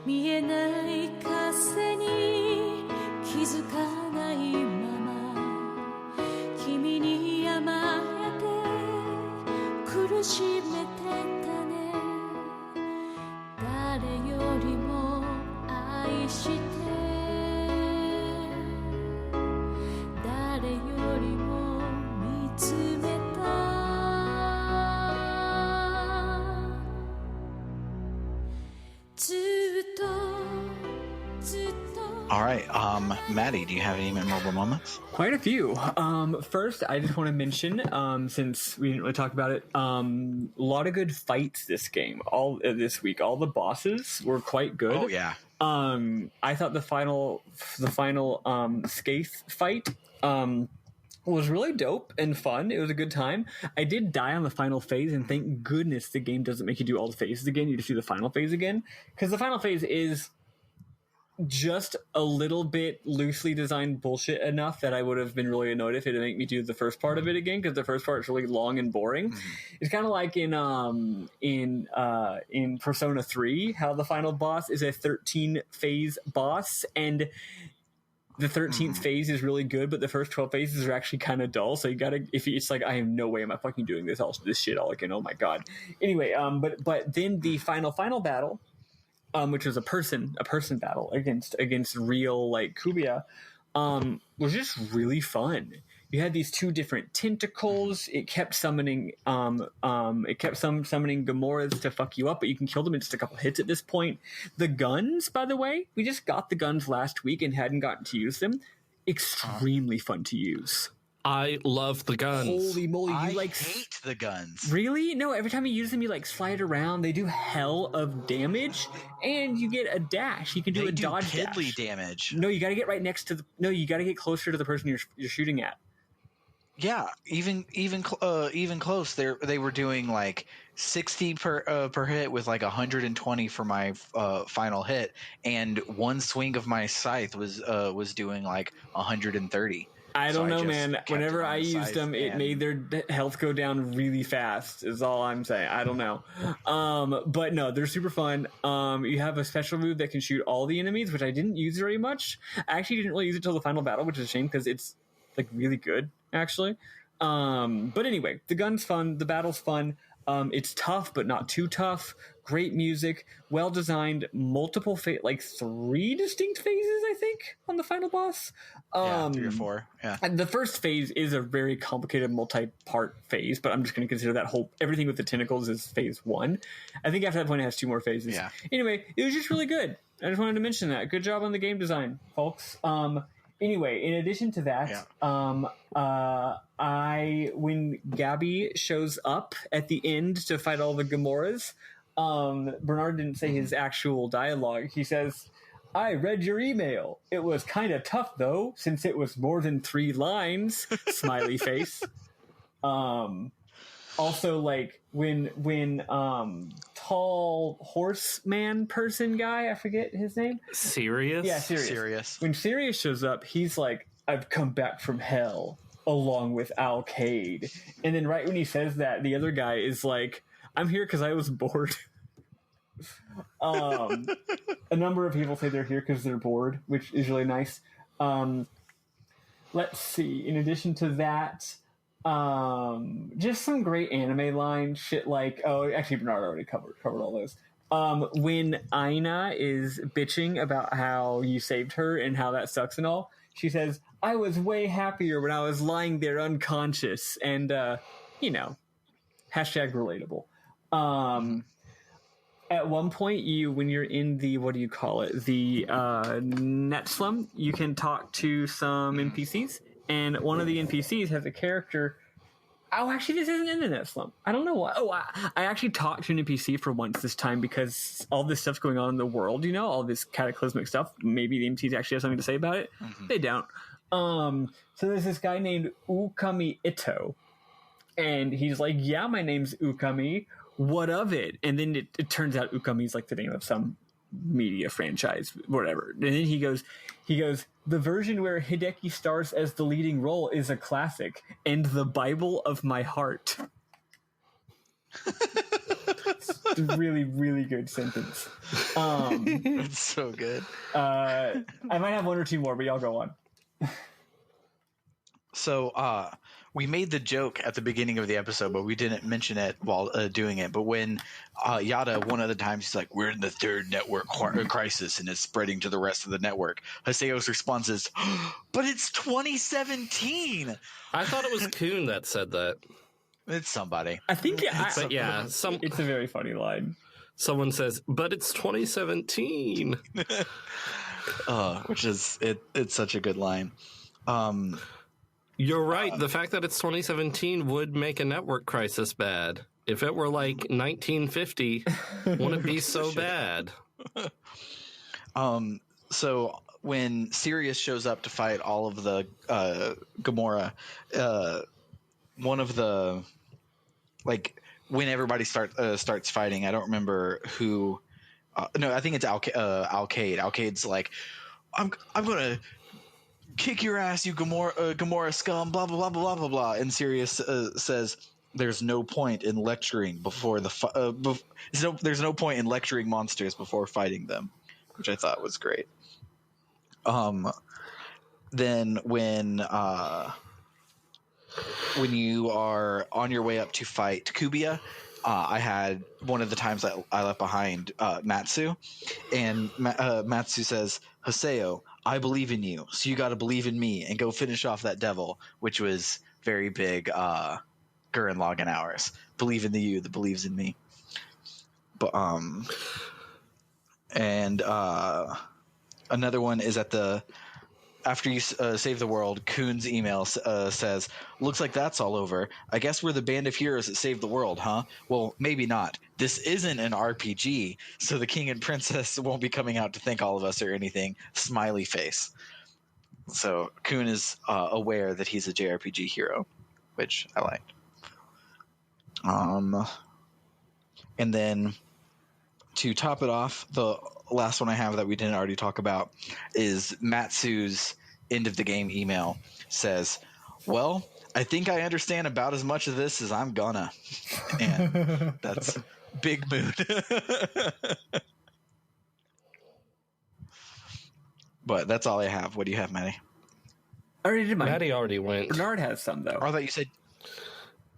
見えない風に気づかないまま君に甘えて苦しめてたね誰よりも愛して誰よりも見つめたずっとずっと All right, Maddie, do you have any memorable moments? Quite a few. First, I just want to mention, since we didn't really talk about it, a lot of good fights this game. This week, all the bosses were quite good. Oh yeah. I thought the final Skaith fight was really dope and fun. It was a good time. I did die on the final phase, and thank goodness the game doesn't make you do all the phases again. You just do the final phase again, because the final phase is just a little bit loosely designed bullshit enough that I would have been really annoyed if it didn't make me do the first part of it again, because the first part is really long and boring. Mm-hmm. It's kind of like in Persona 3, how the final boss is a 13 phase boss, and the 13th phase is really good, but the first 12 phases are actually kind of dull. So you gotta, it's like, I have no way am I fucking doing this shit all again. Oh my god. Anyway, but then the final battle, which was a person battle against real like Cubia, was just really fun. You had these two different tentacles. It kept summoning summoning Gamoras to fuck you up, but you can kill them in just a couple hits at this point. The guns, by the way, we just got the guns last week and hadn't gotten to use them. Extremely fun to use. I love the guns. Holy moly, I hate the guns. Really? No, every time you use them, you like slide around. They do hell of damage, and you get a dash. You can do a dodge piddly dash. damage. No, you got to get right next to the. No, you got to get closer to the person you're shooting at. Yeah, even close. They were doing like 60 per hit with like 120 for my final hit, and one swing of my scythe was doing like 130. I don't know, man. Whenever I used them, it made their health go down really fast, is all I'm saying. I don't know. But no, they're super fun. You have a special move that can shoot all the enemies, which I didn't use very much. I actually didn't really use it until the final battle, which is a shame because it's like really good, actually. But anyway, the gun's fun. The battle's fun. It's tough, but not too tough. Great music, well designed, multiple like 3 distinct phases, I think, on the final boss. 3 or 4. Yeah. And the first phase is a very complicated multi-part phase, but I'm just going to consider that whole everything with the tentacles is phase 1. I think after that point it has 2 more phases. Yeah. Anyway, it was just really good. I just wanted to mention that. Good job on the game design, folks. Anyway, in addition to that, when Gabby shows up at the end to fight all the Gamoras, Bernard didn't say his actual dialogue. He says, "I read your email. It was kind of tough, though, since it was more than 3 lines." Smiley face. Also, like, when tall horseman person guy, I forget his name. Serious? Yeah, Sirius. When Sirius shows up, he's like, "I've come back from hell, along with Alcade." And then right when he says that, the other guy is like, "I'm here because I was bored." A number of people say they're here because they're bored, which is really nice. Let's see. In addition to that, just some great anime lines. Shit like, oh, actually, Bernard already covered all those. When Aina is bitching about how you saved her and how that sucks and all, she says, "I was way happier when I was lying there unconscious." And, hashtag relatable. At one point, when you're in the, what do you call it? The net slum, you can talk to some NPCs. And one of the NPCs has a character. Oh, actually, this isn't in the net slum. I don't know why. Oh, I actually talked to an NPC for once this time because all this stuff's going on in the world, all this cataclysmic stuff. Maybe the NPCs actually have something to say about it. Mm-hmm. They don't. So there's this guy named Ukami Ito. And he's like, "Yeah, my name's Ukami. What of it?" And then it turns out Ukami's like the name of some media franchise, whatever. And then he goes, "The version where Hideki stars as the leading role is a classic and the Bible of my heart." It's a really, really good sentence. It's so good. I might have 1 or 2 more, but y'all go on. So we made the joke at the beginning of the episode, but we didn't mention it while doing it. But when Yada, one of the times, he's like, "We're in the 3rd network crisis and it's spreading to the rest of the network," Haseo's response is, "But it's 2017." I thought it was Kuhn that said that. It's somebody. I think, it's a very funny line. Someone says, "But it's 2017." Which is, it's such a good line. You're right. The fact that it's 2017 would make a network crisis bad. If it were like 1950, wouldn't it be so bad? So when Sirius shows up to fight all of the Gamora, one of the, like, when everybody starts fighting, I don't remember who. No, I think it's Alcade. Alcade's like, I'm gonna kick your ass, you Gamora scum, blah, blah, blah, blah, blah, blah. And Sirius says, "There's no point in lecturing before there's no point in lecturing monsters before fighting them," which I thought was great. Then when you are on your way up to fight Cubia, I had one of the times I left behind Matsu, and Matsu says, "Haseo, I believe in you, so you got to believe in me and go finish off that devil," which was very big Gurren Lagann hours. Believe in the you that believes in me. But another one is after you save the world, Kuhn's email says, "Looks like that's all over. I guess we're the band of heroes that saved the world, huh? Well, maybe not. This isn't an RPG, so the king and princess won't be coming out to thank all of us or anything." Smiley face. So Kuhn is aware that he's a JRPG hero, which I liked. And then to top it off, the last one I have that we didn't already talk about is Matsu's end of the game email says, "Well, I think I understand about as much of this as I'm gonna." And that's big mood. But that's all I have. What do you have, Maddie? I already did mine. Maddie already went. Bernard has some, though. I thought you said...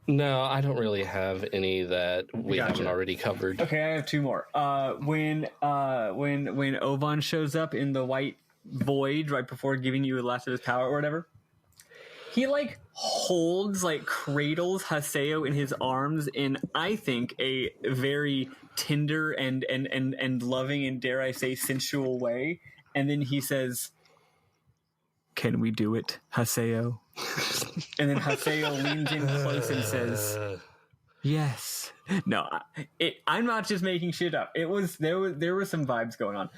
No, I don't really have any that we Gotcha. haven't already covered. Okay, I have two more. When Ovan shows up in the white void right before giving you the last of his power or whatever, he like holds, like cradles Haseo in his arms in, I think, a very tender and loving and, dare I say, sensual way. And then he says, "Can we do it, Haseo?" And then Haseo leans in close and says, "Yes." No, I'm not just making shit up. There were some vibes going on.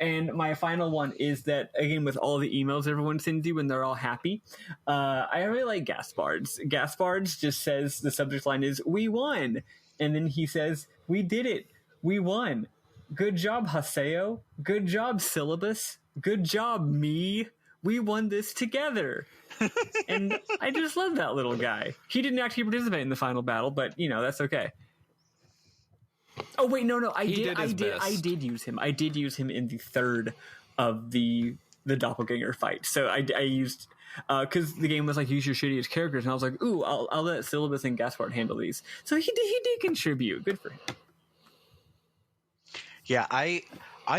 And my final one is that, again, with all the emails everyone sends you when they're all happy, I really like Gaspard's. Gaspard's just says, the subject line is "We won," and then he says, "We did it. We won. Good job, Haseo. Good job, Syllabus. Good job, me. We won this together." And I just love that little guy. He didn't actually participate in the final battle, but that's okay. Oh wait, no, I did use him. I did use him in the third of the doppelganger fight. So I used because the game was like, use your shittiest characters, and I was like, ooh, I'll let Syllabus and Gaspard handle these. So he did contribute. Good for him. Yeah, I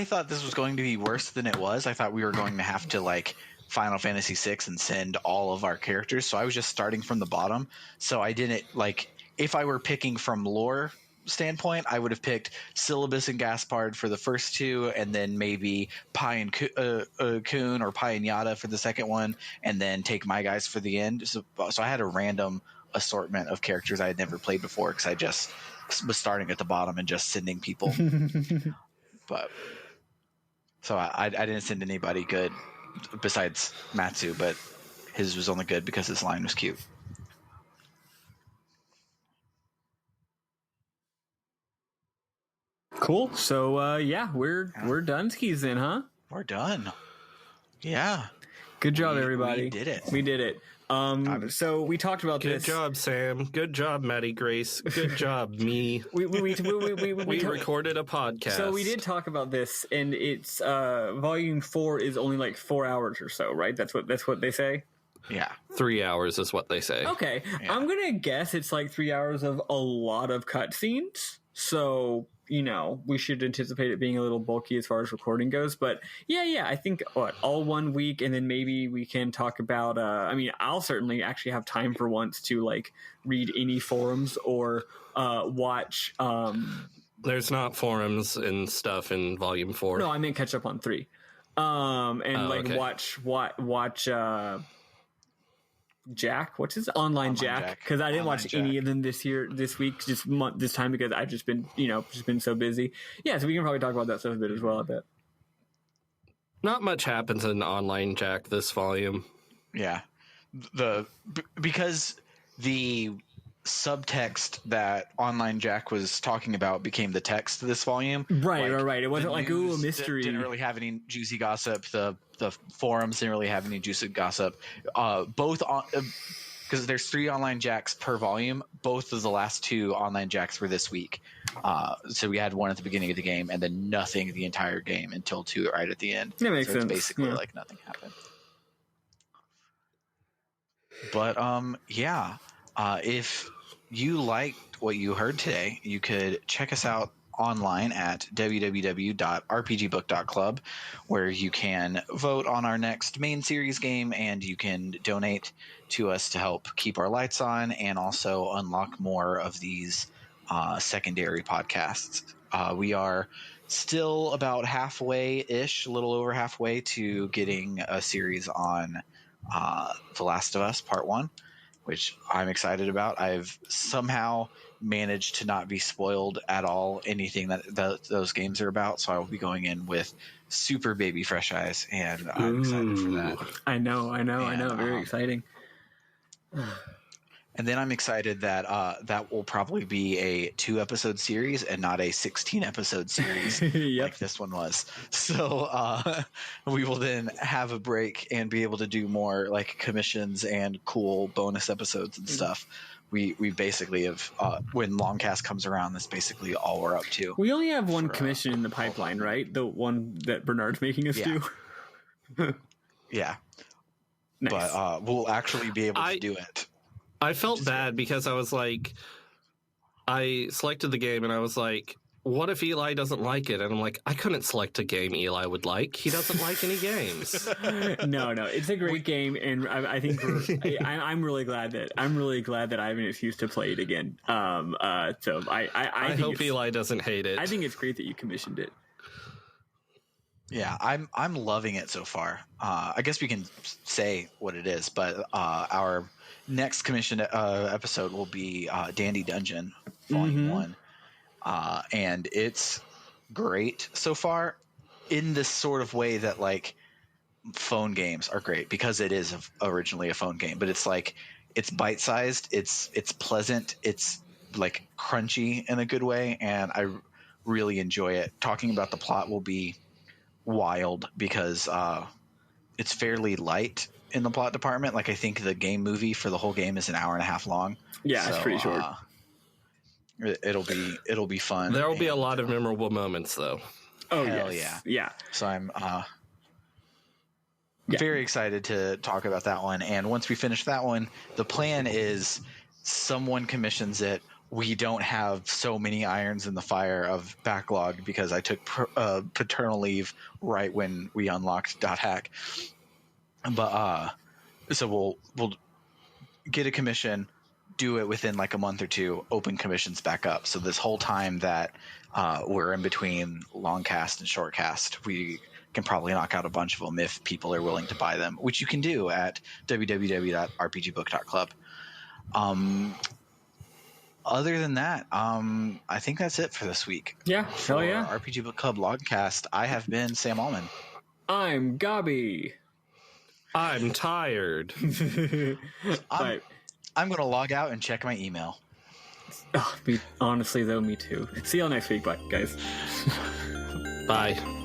thought this was going to be worse than it was. I thought we were going to have to like Final Fantasy VI and send all of our characters. So I was just starting from the bottom. So I didn't like, if I were picking from lore standpoint, I would have picked Syllabus and Gaspard for the first two, and then maybe Pi and Kun or Pi and Yada for the second one, and then take my guys for the end. So I had a random assortment of characters I had never played before because I just was starting at the bottom and just sending people. But so I didn't send anybody good besides Matsu, but his was only good because his line was cute. Cool. So we're done skis then, huh? We're done. Yeah. Good job, everybody. We did it. We did it. So we talked about Good this. Good job, Sam. Good job, Maddie Grace. Good job, me. We recorded a podcast. So we did talk about this, and it's volume 4 is only like 4 hours or so, right? That's what they say. Yeah. 3 hours is what they say. Okay. Yeah. I'm gonna guess it's like 3 hours of a lot of cutscenes. So we should anticipate it being a little bulky as far as recording goes. But yeah, I think all 1 week, and then maybe we can talk about. I'll certainly actually have time for once to like read any forums or watch. There's not forums and stuff in Volume 4. No, I meant catch up on 3, watch. Jack, what's his online Jack? Because I didn't watch any of them this week, this time, because I've just been so busy. Yeah, so we can probably talk about that stuff a bit as well, I bet. Not much happens in online Jack this volume. Yeah, because the subtext that online Jack was talking about became the text of this volume. Right. It wasn't like, ooh, a mystery. Didn't really have any juicy gossip. The forums didn't really have any juicy gossip. Both on because there's 3 online Jacks per volume. Both of the last 2 online Jacks were this week. So we had one at the beginning of the game, and then nothing the entire game until 2 right at the end. That makes sense. It's basically like nothing happened. But if you liked what you heard today, you could check us out online at www.rpgbook.club, where you can vote on our next main series game, and you can donate to us to help keep our lights on and also unlock more of these secondary podcasts. We are still about halfway-ish, a little over halfway to getting a series on The Last of Us Part 1, which I'm excited about. I've somehow managed to not be spoiled at all anything that those games are about, so I will be going in with super baby fresh eyes, and I'm excited for that. I know. Very exciting. And then I'm excited that that will probably be a 2-episode series and not a 16-episode series like this one was. So we will then have a break and be able to do more like commissions and cool bonus episodes and stuff. We basically have when LongCast comes around, that's basically all we're up to. We only have one commission in the pipeline, right? The one that Bernard's making us do. Yeah. Nice. But we'll actually be able to do it. I felt bad because I was like, I selected the game and I was like, what if Eli doesn't like it? And I'm like, I couldn't select a game Eli would like. He doesn't like any games. No, it's a great game, and I think I'm really glad that I have an excuse to play it again. So I hope Eli doesn't hate it. I think it's great that you commissioned it. Yeah, I'm loving it so far. I guess we can say what it is, but our next commissioned episode will be Dandy Dungeon Volume 1. And it's great so far in this sort of way that like phone games are great because it is originally a phone game, but it's like it's bite-sized, it's pleasant, it's like crunchy in a good way, and I really enjoy it. Talking about the plot will be wild because it's fairly light in the plot department. Like I think the game movie for the whole game is an hour and a half long. Yeah, it's pretty short. It'll be fun. There will be a lot of memorable moments, though. Oh yes. Yeah. So I'm very excited to talk about that one. And once we finish that one, the plan is someone commissions it. We don't have so many irons in the fire of backlog because I took paternal leave right when we unlocked .hack. But so we'll get a commission, do it within like a month or two, open commissions back up. So this whole time that we're in between LongCast and Shortcast, we can probably knock out a bunch of them if people are willing to buy them, which you can do at www.rpgbook.club. Other than that, I think that's it for this week. Yeah, for RPG Book Club LongCast, I have been Sam Allman. I'm Gabi. I'm tired. I'm going to log out and check my email. Honestly, though, me too. See y'all next week. Bye, guys. Bye.